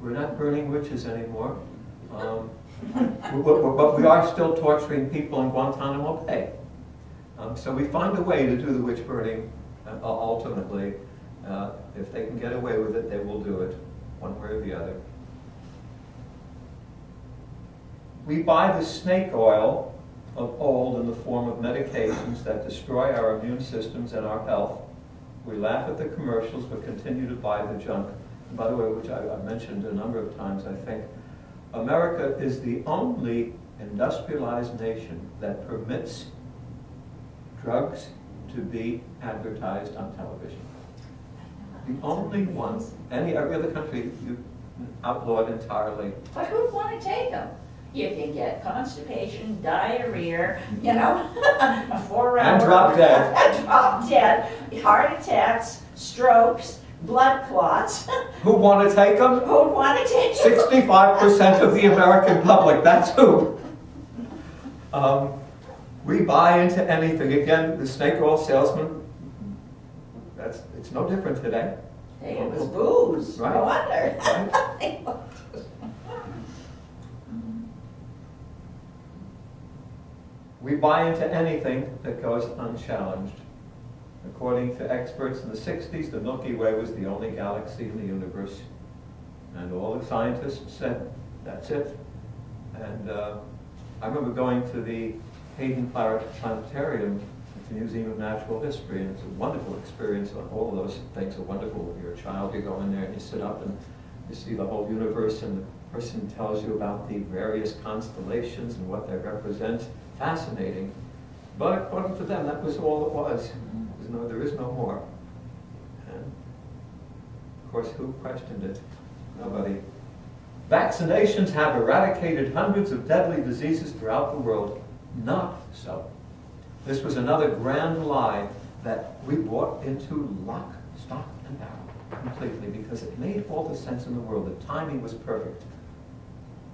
We're not burning witches anymore. But we are still torturing people in Guantanamo Bay. So we find a way to do the witch burning ultimately. If they can get away with it, they will do it, one way or the other. We buy the snake oil of old in the form of medications that destroy our immune systems and our health. We laugh at the commercials, but continue to buy the junk. And by the way, which I've mentioned a number of times, I think, America is the only industrialized nation that permits drugs to be advertised on television. The only one. Every other country you outlawed entirely. But who'd want to take them? You can get constipation, diarrhea, you know, 4 hours. And drop dead. And drop dead, heart attacks, strokes, blood clots. Who want to take them? Who want to take them? 65% of the American public, that's who. We buy into anything. Again, the snake oil salesman, it's no different today. Hey, it was booze, Right. no wonder. Right. We buy into anything that goes unchallenged. According to experts in the 60s, the Milky Way was the only galaxy in the universe. And all the scientists said, that's it. And I remember going to the Hayden Planetarium at the Museum of Natural History, and it's a wonderful experience. All of those things are wonderful. When you're a child, you go in there and you sit up and you see the whole universe, and the person tells you about the various constellations and what they represent. Fascinating. But according to them, that was all it was. There is no more. And of course, who questioned it? Nobody. Vaccinations have eradicated hundreds of deadly diseases throughout the world. Not so. This was another grand lie that we brought into lock, stock, and barrel completely, because it made all the sense in the world. The timing was perfect.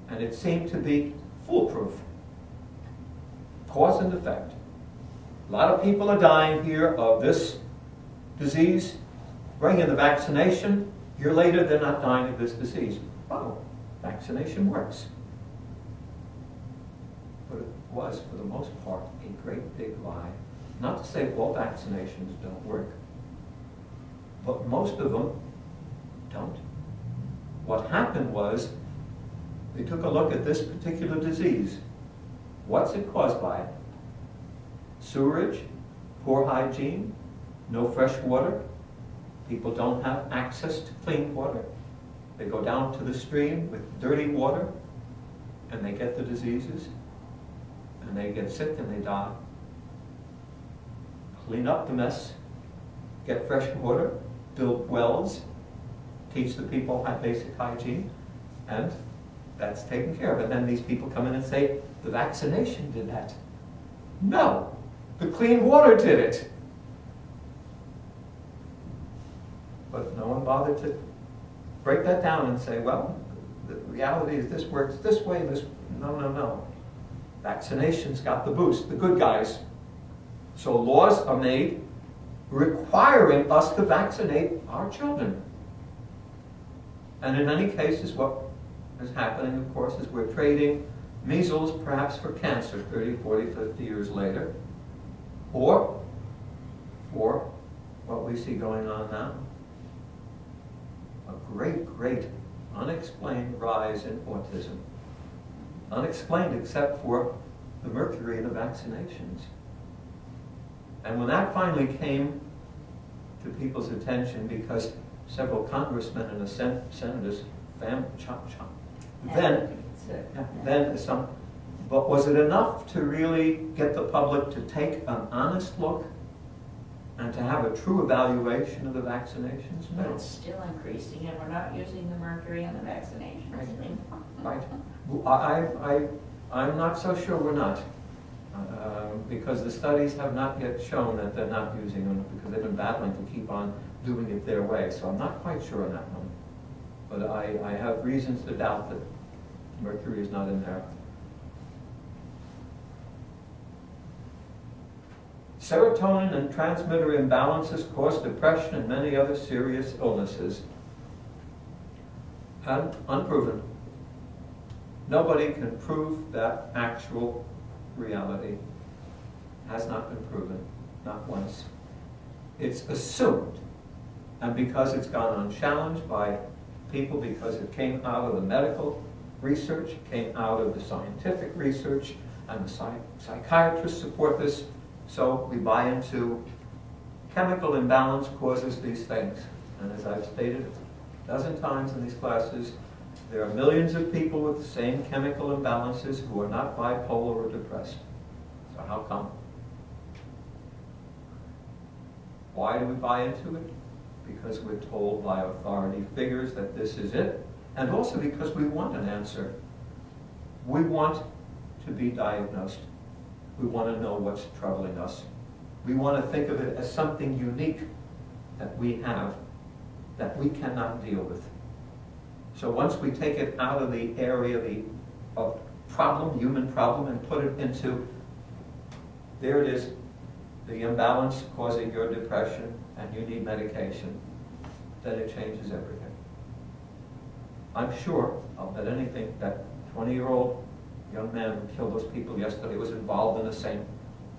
And it seemed to be foolproof. Cause and effect. A lot of people are dying here of this disease. Bring in the vaccination. A year later, they're not dying of this disease. Oh, vaccination works. But it was, for the most part, a great big lie. Not to say all vaccinations don't work, but most of them don't. What happened was, they took a look at this particular disease. What's it caused by? Sewerage, poor hygiene, no fresh water. People don't have access to clean water. They go down to the stream with dirty water, and they get the diseases, and they get sick and they die. Clean up the mess, get fresh water, build wells, teach the people basic hygiene, and that's taken care of. And then these people come in and say, the vaccination did that. No. The clean water did it. But no one bothered to break that down and say, well, the reality is this works this way, this... No, no, no. Vaccinations got the boost, the good guys. So laws are made requiring us to vaccinate our children. And in many cases, what is happening, of course, is we're trading measles perhaps for cancer 30, 40, 50 years later, or for what we see going on now. A great, great unexplained rise in autism. Unexplained except for the mercury in the vaccinations. And when that finally came to people's attention, because several congressmen and senators, but was it enough to really get the public to take an honest look and to have a true evaluation of the vaccinations? But No. it's still increasing, and we're not using the mercury in the vaccinations. Right. I'm not so sure we're not. Because the studies have not yet shown that they're not using them, because they've been battling to keep on doing it their way. So I'm not quite sure on that one. But I have reasons to doubt that mercury is not in there. Serotonin and transmitter imbalances cause depression and many other serious illnesses. And unproven. Nobody can prove that actual reality. Has not been proven, not once. It's assumed. And because it's gone unchallenged by people, because it came out of the medical research, it came out of the scientific research, and the psychiatrists support this, so we buy into chemical imbalance causes these things. And as I've stated a dozen times in these classes, there are millions of people with the same chemical imbalances who are not bipolar or depressed. So how come? Why do we buy into it? Because we're told by authority figures that this is it, and also because we want an answer. We want to be diagnosed. We want to know what's troubling us. We want to think of it as something unique that we have. that we cannot deal with. So once we take it out of the area of problem, human problem, and put it into, there it is, the imbalance causing your depression, and you need medication, then it changes everything. I'm sure, I'll bet anything, that 20-year-old young man who killed those people yesterday was involved in the same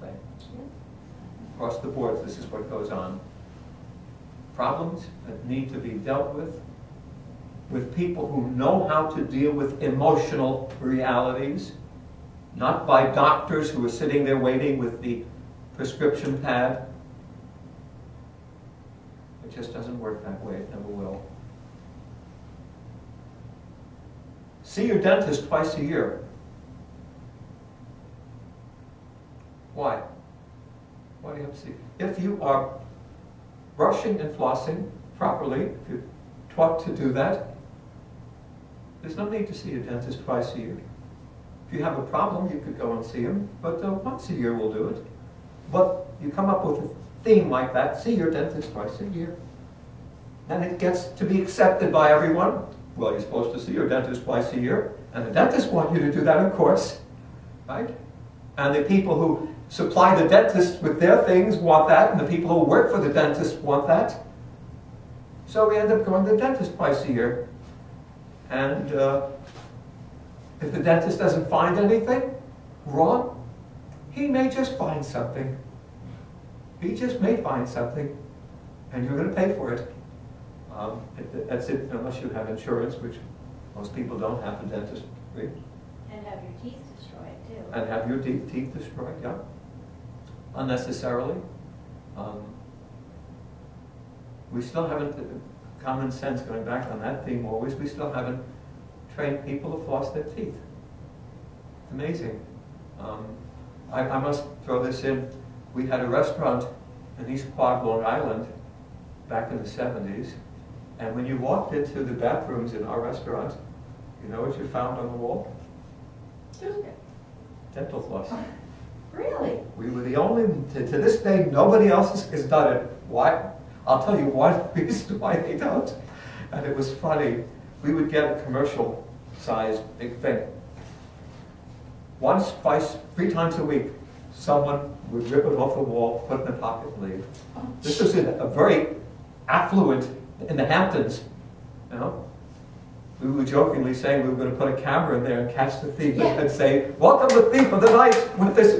thing. Across the board, this is what goes on. Problems that need to be dealt with people who know how to deal with emotional realities, not by doctors who are sitting there waiting with the prescription pad. It just doesn't work that way, it never will. See your dentist twice a year. Why? Why do you have to see? If you are brushing and flossing properly, if you're taught to do that, there's no need to see a dentist twice a year. If you have a problem, you could go and see him, but once a year will do it. But you come up with a theme like that, see your dentist twice a year. And it gets to be accepted by everyone. Well, you're supposed to see your dentist twice a year, and the dentists want you to do that, of course, right? And the people who supply the dentist with their things want that, and the people who work for the dentist want that. So we end up going to the dentist twice a year. And if the dentist doesn't find anything wrong, he may just find something. He just may find something, and you're going to pay for it. That's it, unless you have insurance, which most people don't have a dentist. Right? And have your teeth destroyed, too. And have your teeth destroyed, yeah. Unnecessarily. We still haven't, common sense, going back on that theme always, we still haven't trained people to floss their teeth. It's amazing. I must throw this in. We had a restaurant in East Quad, Long Island, back in the 70s, and when you walked into the bathrooms in our restaurant, you know what you found on the wall? Dental floss. Really? We were the only, to this day, nobody else has done it. Why? I'll tell you one reason why they don't. And it was funny. We would get a commercial-sized big thing. Once, twice, 3 times a week, someone would rip it off the wall, put it in a pocket and leave. This was in a very affluent, in the Hamptons, you know. We were jokingly saying we were going to put a camera in there and catch the thief and say, "Welcome the thief of the night with this,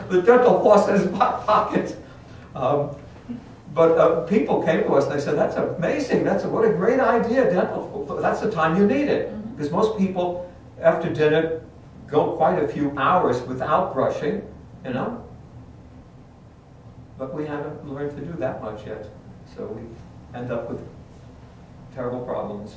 the dental floss in his pocket." But people came to us and they said, "That's amazing, what a great idea, dental, that's the time you need it." Because most people, after dinner, go quite a few hours without brushing, you know. But we haven't learned to do that much yet. So we end up with terrible problems.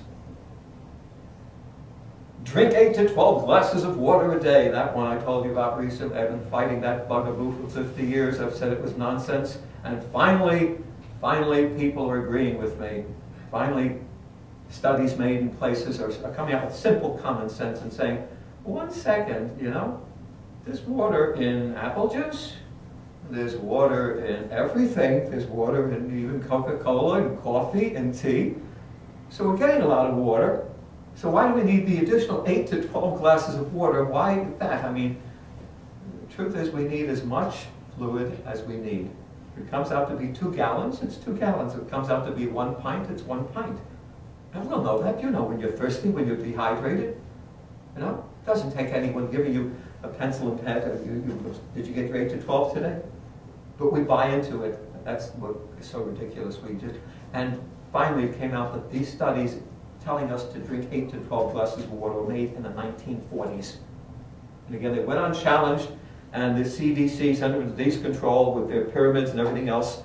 Drink 8 to 12 glasses of water a day. That one I told you about recently. I've been fighting that bugaboo for 50 years. I've said it was nonsense. And finally people are agreeing with me. Finally, studies made in places are coming out with simple common sense and saying, 1 second, you know, there's water in apple juice. There's water in everything. There's water in even Coca-Cola and coffee and tea. So we're getting a lot of water. So why do we need the additional 8 to 12 glasses of water? Why that? I mean, the truth is we need as much fluid as we need. If it comes out to be 2 gallons, it's 2 gallons. If it comes out to be 1 pint, it's 1 pint. And we'll know that. You know when you're thirsty, when you're dehydrated. You know, it doesn't take anyone giving you a pencil and pad. Did you get your 8 to 12 today? But we buy into it. That's what is so ridiculous. We just, and finally it came out that these studies telling us to drink 8 to 12 glasses of water were made in the 1940s. And again, they went unchallenged, and the CDC, Center for Disease Control, with their pyramids and everything else,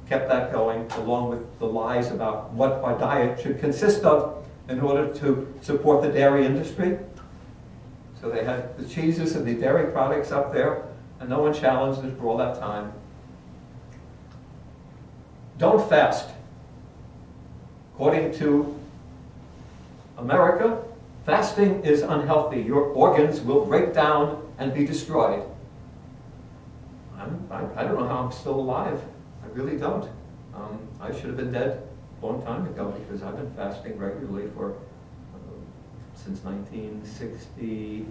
kept that going, along with the lies about what our diet should consist of in order to support the dairy industry. So they had the cheeses and the dairy products up there, and no one challenged it for all that time. Don't fast. According to America, fasting is unhealthy. Your organs will break down and be destroyed. I don't know how I'm still alive. I really don't. I should have been dead a long time ago, because I've been fasting regularly for since 1969,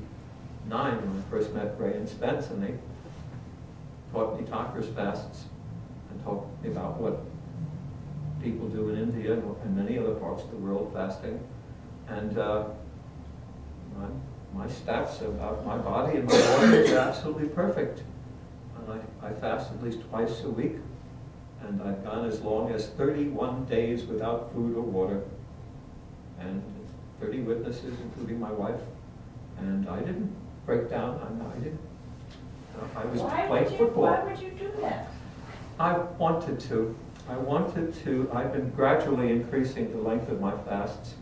when I first met Ray and Spence, and they taught me Thakur's fasts and taught me about what people do in India and many other parts of the world fasting. And my stats about my body and my organs are absolutely perfect. And I fast at least twice a week, and I've gone as long as 31 days without food or water, and 30 witnesses, including my wife, and I didn't break down. I didn't. I was playing football. Why would you do that? I wanted to. I've been gradually increasing the length of my fasts,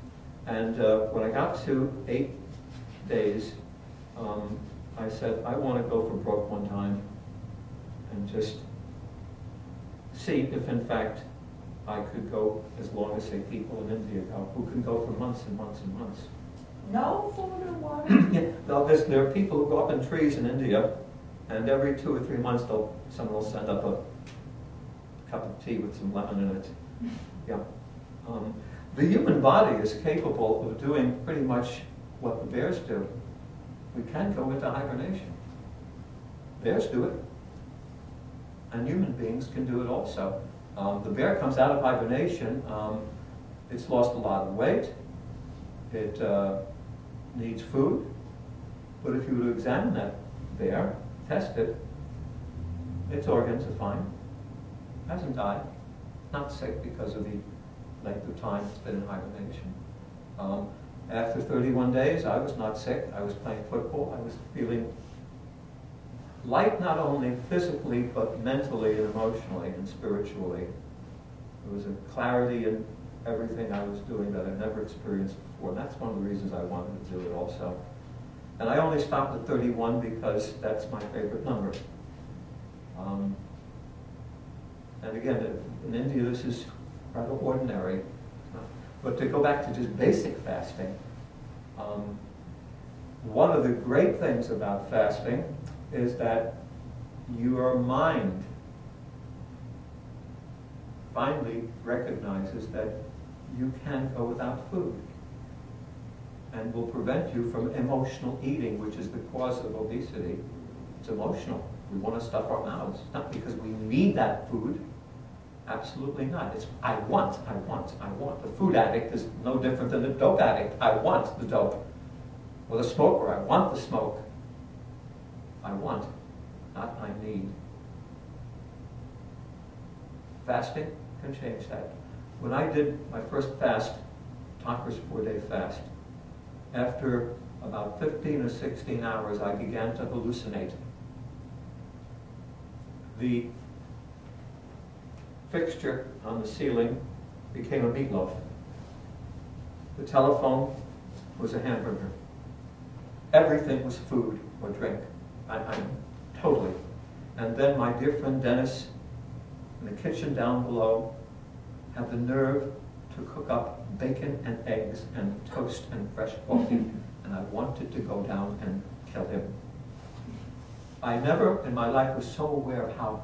and when I got to 8 days, I said, I want to go for broke one time and just see if in fact I could go as long as, say, people in India go, who can go for months and months and months. No food or water? Yeah, no, there are people who go up in trees in India, and every 2 or 3 months someone will send up a cup of tea with some lemon in it. Yeah. The human body is capable of doing pretty much what the bears do. We can go into hibernation. Bears do it. And human beings can do it also. The bear comes out of hibernation. It's lost a lot of weight. It needs food. But if you were to examine that bear, test it, its organs are fine. Hasn't died. Not sick because of the length of time it's been in hibernation. After 31 days, I was not sick. I was playing football. I was feeling light, not only physically, but mentally and emotionally and spiritually. There was a clarity in everything I was doing that I never experienced before. And that's one of the reasons I wanted to do it also. And I only stopped at 31 because that's my favorite number. And again, in India, this is rather ordinary. But to go back to just basic fasting, one of the great things about fasting is that your mind finally recognizes that you can go without food, and will prevent you from emotional eating, which is the cause of obesity. It's emotional. We want to stuff our mouths, not because we need that food. Absolutely not. It's I want. The food addict is no different than the dope addict. I want the dope. Or the smoker, I want the smoke. I want, not I need. Fasting can change that. When I did my first fast, Thakur's 4-day fast, after about 15 or 16 hours, I began to hallucinate. The fixture on the ceiling became a meatloaf. The telephone was a hamburger. Everything was food or drink. I totally. And then my dear friend Dennis, in the kitchen down below, had the nerve to cook up bacon and eggs and toast and fresh coffee, and I wanted to go down and kill him. I never in my life was so aware of how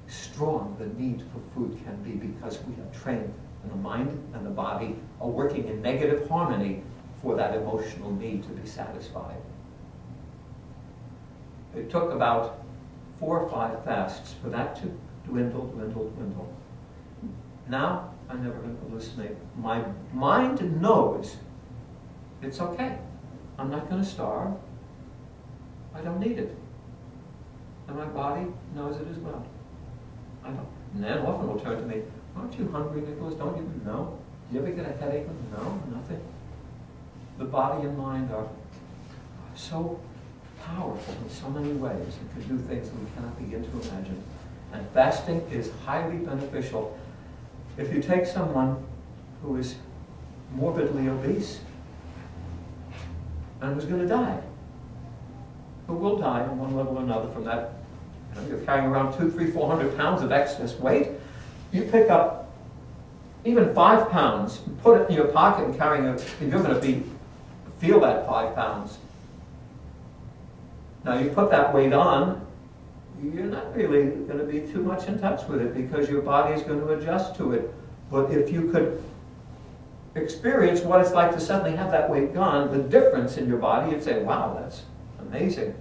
strong the need for food can be, because we are trained, and the mind and the body are working in negative harmony for that emotional need to be satisfied. It took about 4 or 5 fasts for that to dwindle. Now, I'm never going to hallucinate. My mind knows it's okay. I'm not going to starve. I don't need it. And my body knows it as well. I don't. And then often will turn to me, aren't you hungry, Nickolas? Don't you know? Do you ever get a headache? No, nothing. The body and mind are so powerful in so many ways and can do things that we cannot begin to imagine. And fasting is highly beneficial. If you take someone who is morbidly obese and who's going to die, who will die on one level or another from that, you're carrying around 200, 300, 400 pounds of excess weight, you pick up even 5 pounds, and put it in your pocket and carrying it, and you're going to feel that 5 pounds. Now you put that weight on, you're not really going to be too much in touch with it, because your body is going to adjust to it. But if you could experience what it's like to suddenly have that weight gone, the difference in your body, you'd say, wow, that's amazing.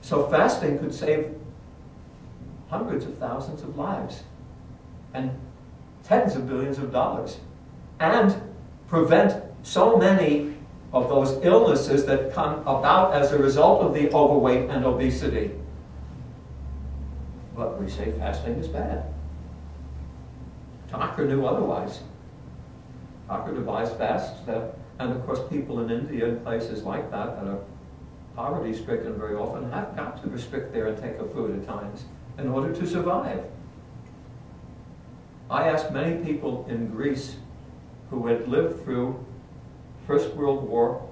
So fasting could save hundreds of thousands of lives and tens of billions of dollars and prevent so many of those illnesses that come about as a result of the overweight and obesity. But we say fasting is bad. Thakur knew otherwise. Thakur devised fasts, and of course people in India and places like that that are poverty-stricken very often have got to restrict their intake of food at times in order to survive. I asked many people in Greece who had lived through First World War,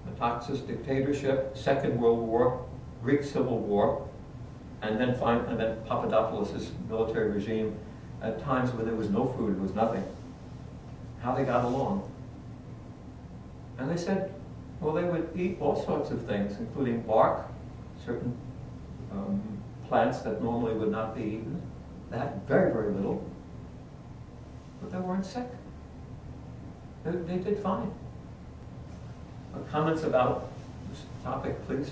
the Naxos dictatorship, Second World War, Greek Civil War, and then Papadopoulos' military regime, at times when there was no food, there was nothing, how they got along. And they said, well, they would eat all sorts of things, including bark, certain plants that normally would not be eaten. They had very, very little, but they weren't sick. They did fine. Comments about this topic, please?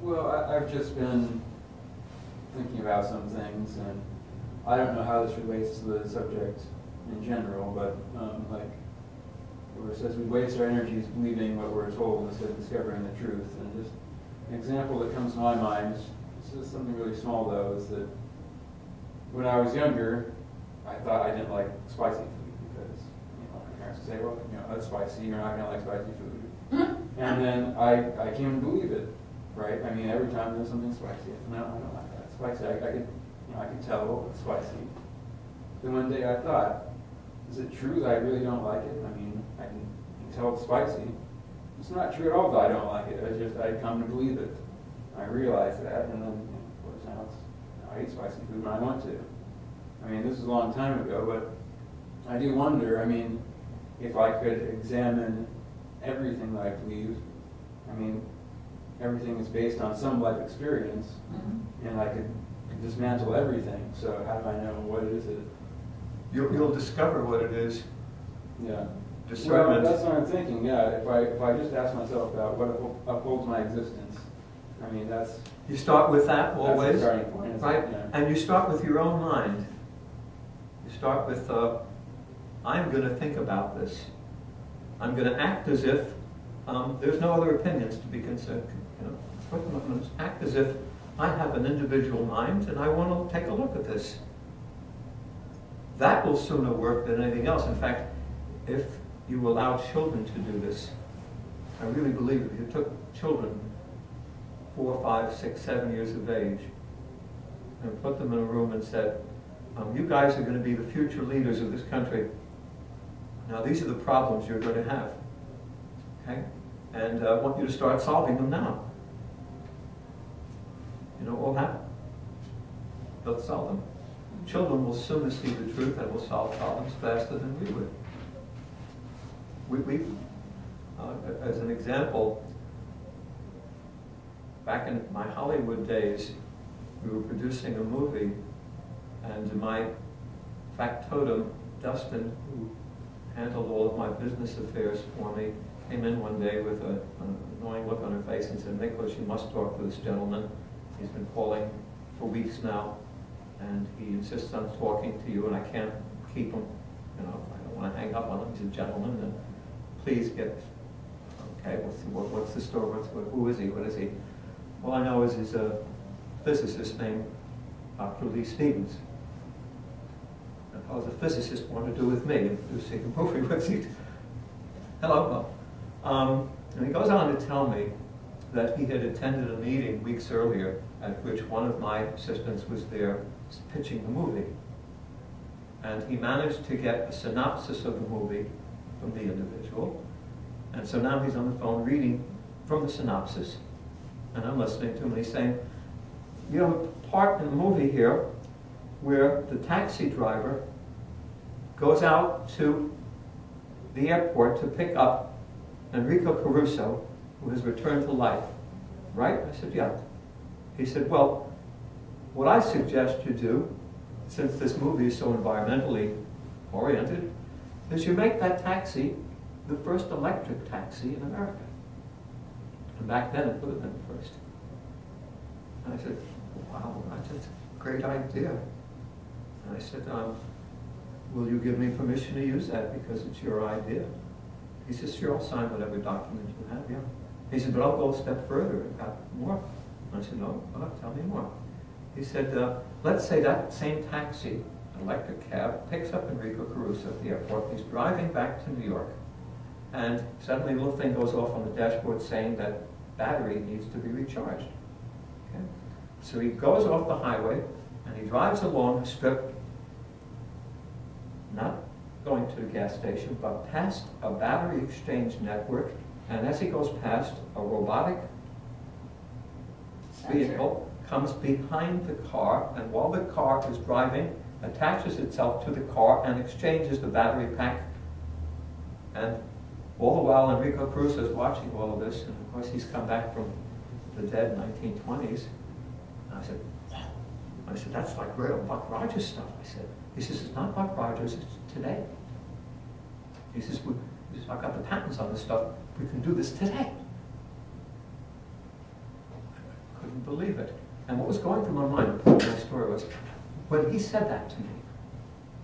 Well, I've just been thinking about some things, and I don't know how this relates to the subject in general, but like where it says we waste our energies believing what we're told instead of discovering the truth. And just an example that comes to my mind, this is something really small though, is that when I was younger, I thought I didn't like spicy food because my parents would say, well, that's spicy, you're not going to like spicy food. And then I came to believe it, right? I mean, every time there's something spicy, no, I don't like that. Spicy, I could tell it's spicy. Then one day I thought, is it true that I really don't like it? I mean, I can tell it's spicy. It's not true at all that I don't like it. I'd come to believe it. I realized that, and then, of course, now I eat spicy food when I want to. I mean, this is a long time ago, but I do wonder, I mean, if I could examine everything that I believe, I mean, everything is based on some life experience, and I could dismantle everything. So how do I know what it is that You'll discover what it is. Yeah. Discernment. Well, that's what I'm thinking. Yeah. If I just ask myself about what upholds my existence, I mean that's. You start with that always, that's the starting point, right? Yeah. And you start with your own mind. You start with, I'm going to think about this. I'm going to act as if there's no other opinions to be considered. I'm going to act as if I have an individual mind and I want to take a look at this. That will sooner work than anything else. In fact, if you allow children to do this, I really believe if you took children 4, 5, 6, 7 years of age and put them in a room and said, you guys are going to be the future leaders of this country. Now these are the problems you're going to have. Okay? And I want you to start solving them now. You know what will happen? They'll solve them. Children will sooner see the truth and will solve problems faster than we would. As an example, back in my Hollywood days, we were producing a movie, and my factotum, Dustin, who handled all of my business affairs for me, came in one day with an annoying look on her face and said, Nickolas, you must talk to this gentleman. He's been calling for weeks now, and he insists on talking to you, and I can't keep him. I don't want to hang up on him. He's a gentleman, and please get, okay, what's the story? Who is he? What is he? All I know is he's a physicist named Dr. Lee Stevens. And how does a physicist want to do with me in producing a movie? What's he? Hello. And he goes on to tell me that he had attended a meeting weeks earlier at which one of my assistants was there pitching the movie. And he managed to get a synopsis of the movie from the individual. And so now he's on the phone reading from the synopsis. And I'm listening to him, and he's saying, you have a part in the movie here where the taxi driver goes out to the airport to pick up Enrico Caruso, who has returned to life. Right? I said, yeah. He said, well, what I suggest you do since this movie is so environmentally oriented, is you make that taxi the first electric taxi in America. And back then it would have been the first. And I said, wow, that's a great idea. And I said, will you give me permission to use that because it's your idea? He says, sure, I'll sign whatever document you have, yeah. He said, but I'll go a step further and got more. I said, no, tell me more. He said, let's say that same taxi, electric cab, picks up Enrico Caruso at the airport. He's driving back to New York. And suddenly a little thing goes off on the dashboard saying that battery needs to be recharged. Okay? So he goes off the highway and he drives along a strip, not going to the gas station, but past a battery exchange network. And as he goes past, a robotic vehicle comes behind the car, and while the car is driving, attaches itself to the car and exchanges the battery pack. And all the while Enrico Caruso is watching all of this, and of course he's come back from the dead 1920s. And I said, wow. I said, that's like real Buck Rogers stuff. I said, he says, it's not Buck Rogers, it's today. He says, I've got the patents on this stuff, we can do this today. I couldn't believe it. And what was going through my mind, my story was, when he said that to me,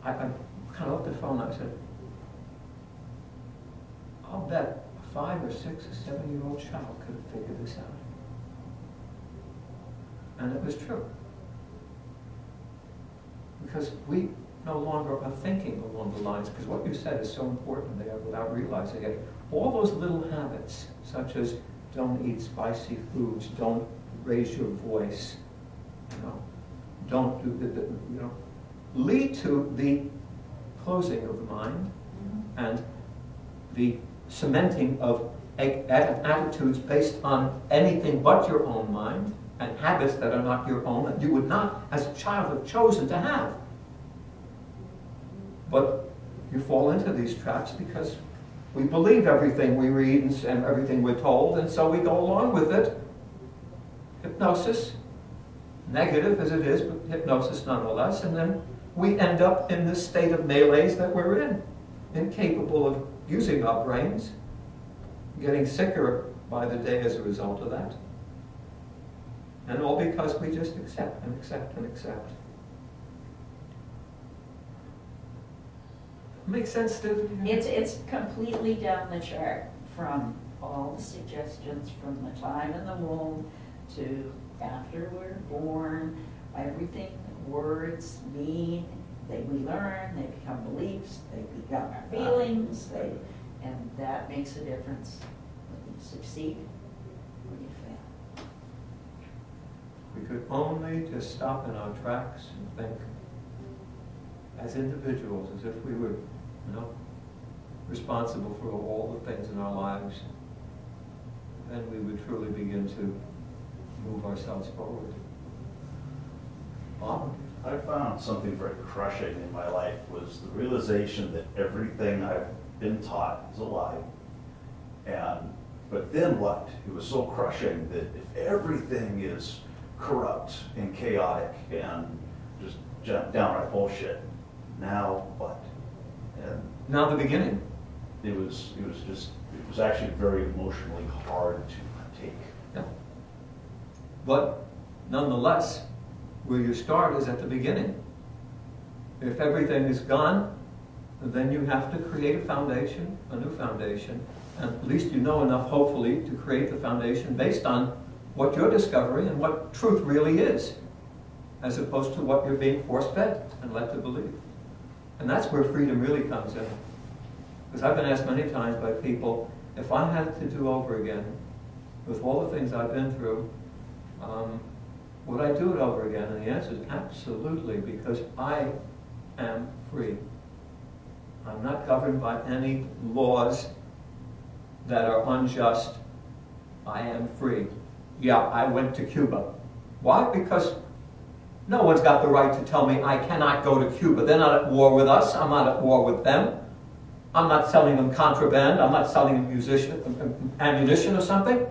I kind of looked at the phone and I said, I'll bet a 5 or 6 or 7-year-old child could have figured this out. And it was true. Because we no longer are thinking along the lines, because what you said is so important there without realizing it. All those little habits, such as don't eat spicy foods, don't raise your voice, don't do lead to the closing of the mind and the cementing of attitudes based on anything but your own mind and habits that are not your own that you would not, as a child, have chosen to have. But you fall into these traps because we believe everything we read and everything we're told, and so we go along with it. Hypnosis, negative as it is, but hypnosis nonetheless, and then we end up in this state of malaise that we're in, incapable of using our brains, getting sicker by the day as a result of that. And all because we just accept and accept and accept. Makes sense, Steve? It's completely down the chart, from all the suggestions from the time in the womb to after we're born. Everything words mean, we learn, they become beliefs, they become our feelings, and that makes a difference when you succeed, when you fail. We could only just stop in our tracks and think, as individuals, as if we were, responsible for all the things in our lives, then we would truly begin to move ourselves forward. Bob? I found something very crushing in my life was the realization that everything I've been taught is a lie. But then what? It was so crushing that if everything is corrupt and chaotic and just downright bullshit, now what? And now the beginning. It was actually very emotionally hard to take. Yeah. But nonetheless, where you start is at the beginning. If everything is gone, then you have to create a foundation, a new foundation, and at least you know enough, hopefully, to create the foundation based on what you're discovering and what truth really is, as opposed to what you're being force-fed and led to believe. And that's where freedom really comes in. Because I've been asked many times by people, if I had to do over again, with all the things I've been through, would I do it over again? And the answer is absolutely, because I am free. I'm not governed by any laws that are unjust. I am free. Yeah, I went to Cuba. Why? Because no one's got the right to tell me I cannot go to Cuba. They're not at war with us. I'm not at war with them. I'm not selling them contraband. I'm not selling them ammunition or something.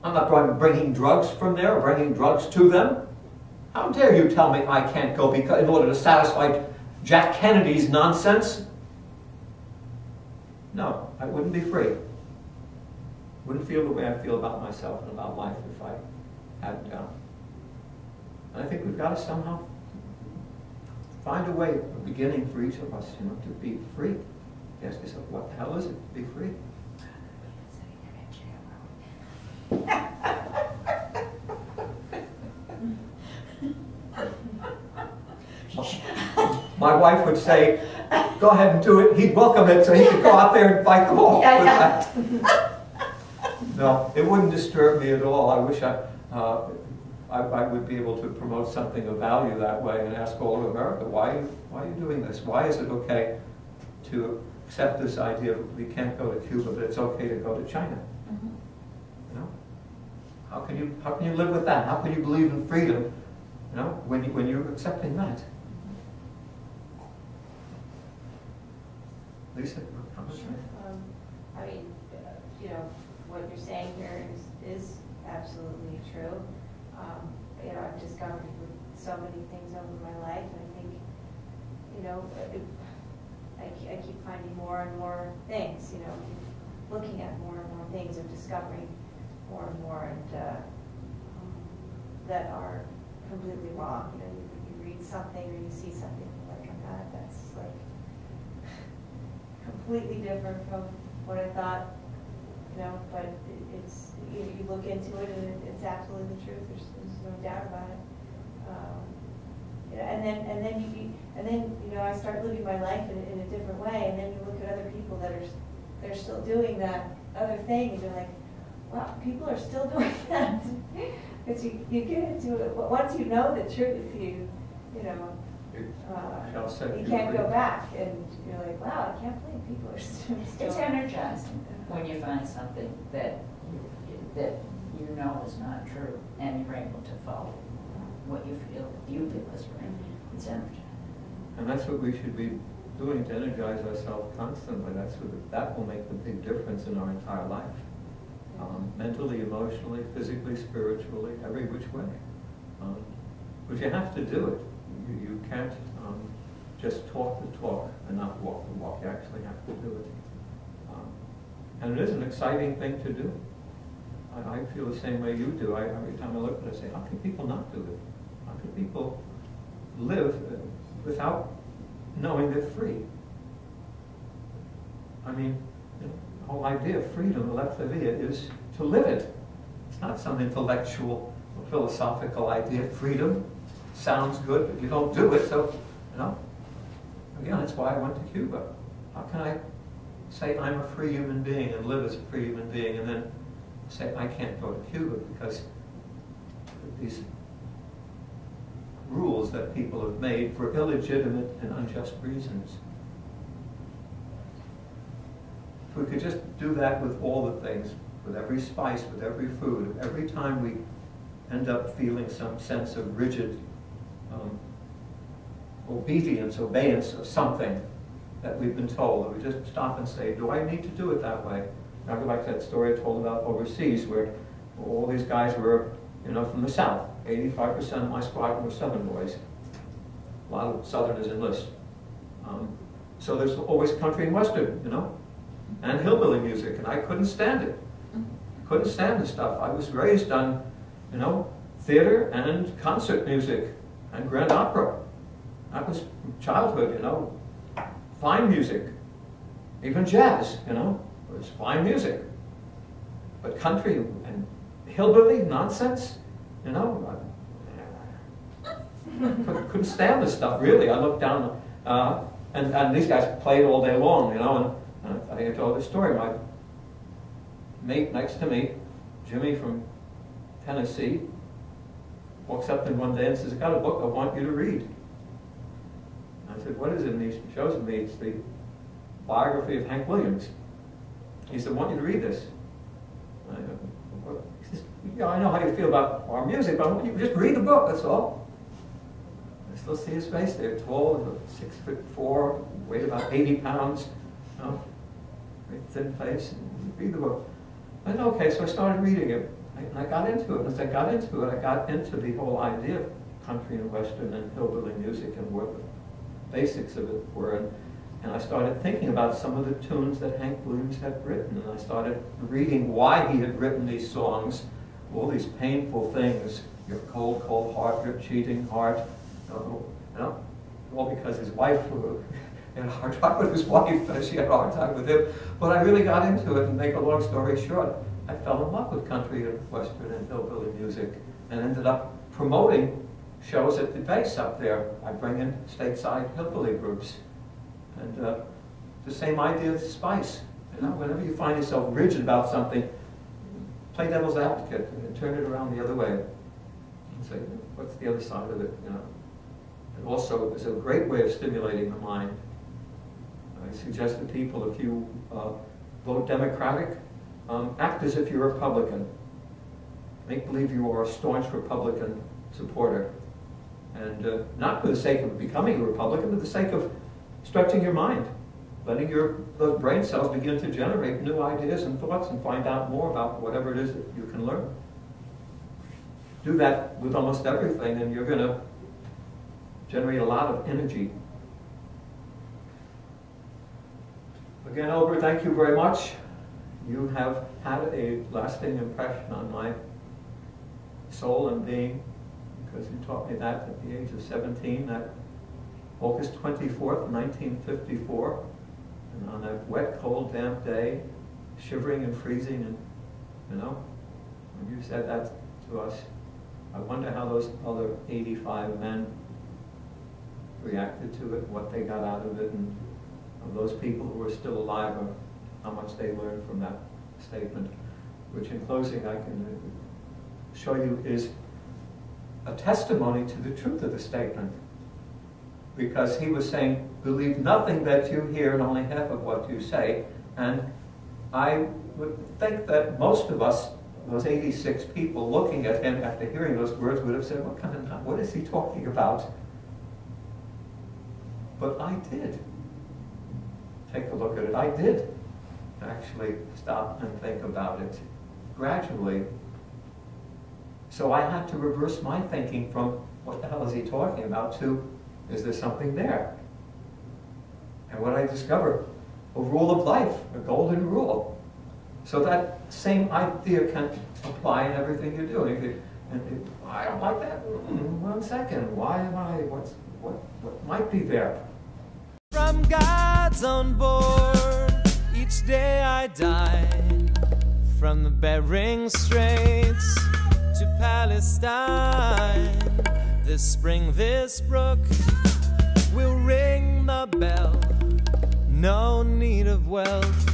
I'm not bringing drugs from there or bringing drugs to them. How dare you tell me I can't go because, in order to satisfy Jack Kennedy's nonsense? No, I wouldn't be free. Wouldn't feel the way I feel about myself and about life if I hadn't gone. And I think we've got to somehow find a way, a beginning for each of us, you know, to be free. You ask yourself, what the hell is it to be free? My wife would say, go ahead and do it. He'd welcome it so he could go out there and fight them all. Yeah. No, it wouldn't disturb me at all. I wish I would be able to promote something of value that way and ask all of America, why are you doing this? Why is it okay to accept this idea of we can't go to Cuba, but it's okay to go to China? Mhm. You know, how can you live with that? How can you believe in freedom? You know, when you're accepting that. Lisa, comments? I mean, you know, what you're saying here is absolutely true. You know, I've discovered with so many things over my life, and I think, you know, I keep finding more and more things, you know, looking at more and more things and discovering more and more, and that are completely wrong. You know, you read something or you see something like that's like completely different from what I thought, you know, but it's, you look into it and it's absolutely the truth. There's no doubt about it. You know, and then you know, I start living my life in a different way, and then you look at other people that they're still doing that other thing, and you're like, wow, people are still doing that. Because you get into it, once you know the truth, you know, you can't go back, and you're like, wow, I can't believe people are still. It's energizing when you find something that you know is not true, and you're able to follow what you feel is right. It's energizing. And that's what we should be doing, to energize ourselves constantly. That will make the big difference in our entire life. Mentally, emotionally, physically, spiritually, every which way. But you have to do it. You can't just talk the talk and not walk the walk. You actually have to do it. And it is an exciting thing to do. I feel the same way you do. Every time I look at it, I say, how can people not do it? How can people live without knowing they're free? I mean, you know, the whole idea of freedom, aletheia, is to live it. It's not some intellectual or philosophical idea. Freedom sounds good, but you don't do it, so, you know. Again, that's why I went to Cuba. How can I say I'm a free human being and live as a free human being, and then say I can't go to Cuba because these rules that people have made for illegitimate and unjust reasons? If we could just do that with all the things, with every spice, with every food, every time we end up feeling some sense of rigid obedience of something that we've been told, that we just stop and say, do I need to do it that way? I'll go back to that story I told about overseas, where all these guys were, you know, from the South. 85% of my squadron were Southern boys. A lot of Southerners enlist. So there's always country and Western, you know, and hillbilly music, and I couldn't stand it. Couldn't stand the stuff. I was raised on, you know, theater and concert music and grand opera. That was childhood, you know. Fine music, even jazz, you know, was fine music. But country and hillbilly nonsense, you know, couldn't stand this stuff, really. I looked down, and these guys played all day long, you know, and I think I told this story. My mate next to me, Jimmy from Tennessee, walks up to me one day and says, I got a book I want you to read. I said, what is it? And he shows me, it's the biography of Hank Williams. He said, I want you to read this. I go, well, he says, yeah, I know how you feel about our music, but I want you to just read the book, that's all. I still see his face there, tall, 6'4", weighed about 80 pounds, you know, very thin face, and read the book. I said, okay, so I started reading it, and I got into it. And as I got into it, I got into the whole idea of country and western and hillbilly music and what the basics of it were. And I started thinking about some of the tunes that Hank Williams had written, and I started reading why he had written these songs, all these painful things, your cold, cold heart, your cheating heart, all because his wife, he had a hard time with his wife, and she had a hard time with him. But I really got into it, and make a long story short, I fell in love with country and western and hillbilly music, and ended up promoting shows at the base up there. I bring in stateside hillbilly groups. And the same idea of spice. Whenever you find yourself rigid about something, play devil's advocate and turn it around the other way. And say, what's the other side of it? And also, it's a great way of stimulating the mind. I suggest to people, if you vote Democratic, act as if you're a Republican. Make believe you are a staunch Republican supporter. And not for the sake of becoming a Republican, but for the sake of stretching your mind, letting those brain cells begin to generate new ideas and thoughts and find out more about whatever it is that you can learn. Do that with almost everything, and you're going to generate a lot of energy. Again, Albert, thank you very much. You have had a lasting impression on my soul and being, because you taught me that at the age of 17, that August 24th, 1954, and on a wet, cold, damp day, shivering and freezing, and when you said that to us, I wonder how those other 85 men reacted to it, what they got out of it, and of those people who are still alive, or how much they learned from that statement, which in closing I can show you is a testimony to the truth of the statement. Because he was saying, believe nothing that you hear and only half of what you say. And I would think that most of us, those 86 people looking at him after hearing those words, would have said, what is he talking about? But I did take a look at it. I did actually stop and think about it gradually. So I had to reverse my thinking from, what the hell is he talking about, to, is there something there? And what I discovered, a rule of life, a golden rule. So that same idea can apply in everything you're doing. I don't like that. 1 second. Why am I? What might be there? From God's on board, each day I die. From the Bering Straits to Palestine, this spring, this brook will ring the bell. No need of wealth,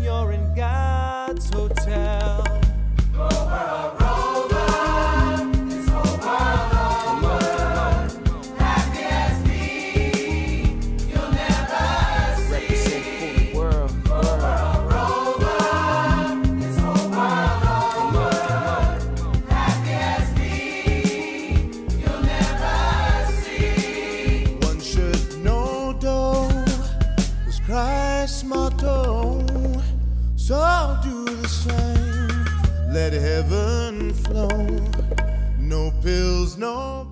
you're in God's hotel. Rover, rover, this whole world over, happy as me, you'll never see. Represent for the world. Rover, rover, this whole world over, happy as me, you'll never see. One should know though was Christ's motto, so do the same. Let heaven flow. No pills, no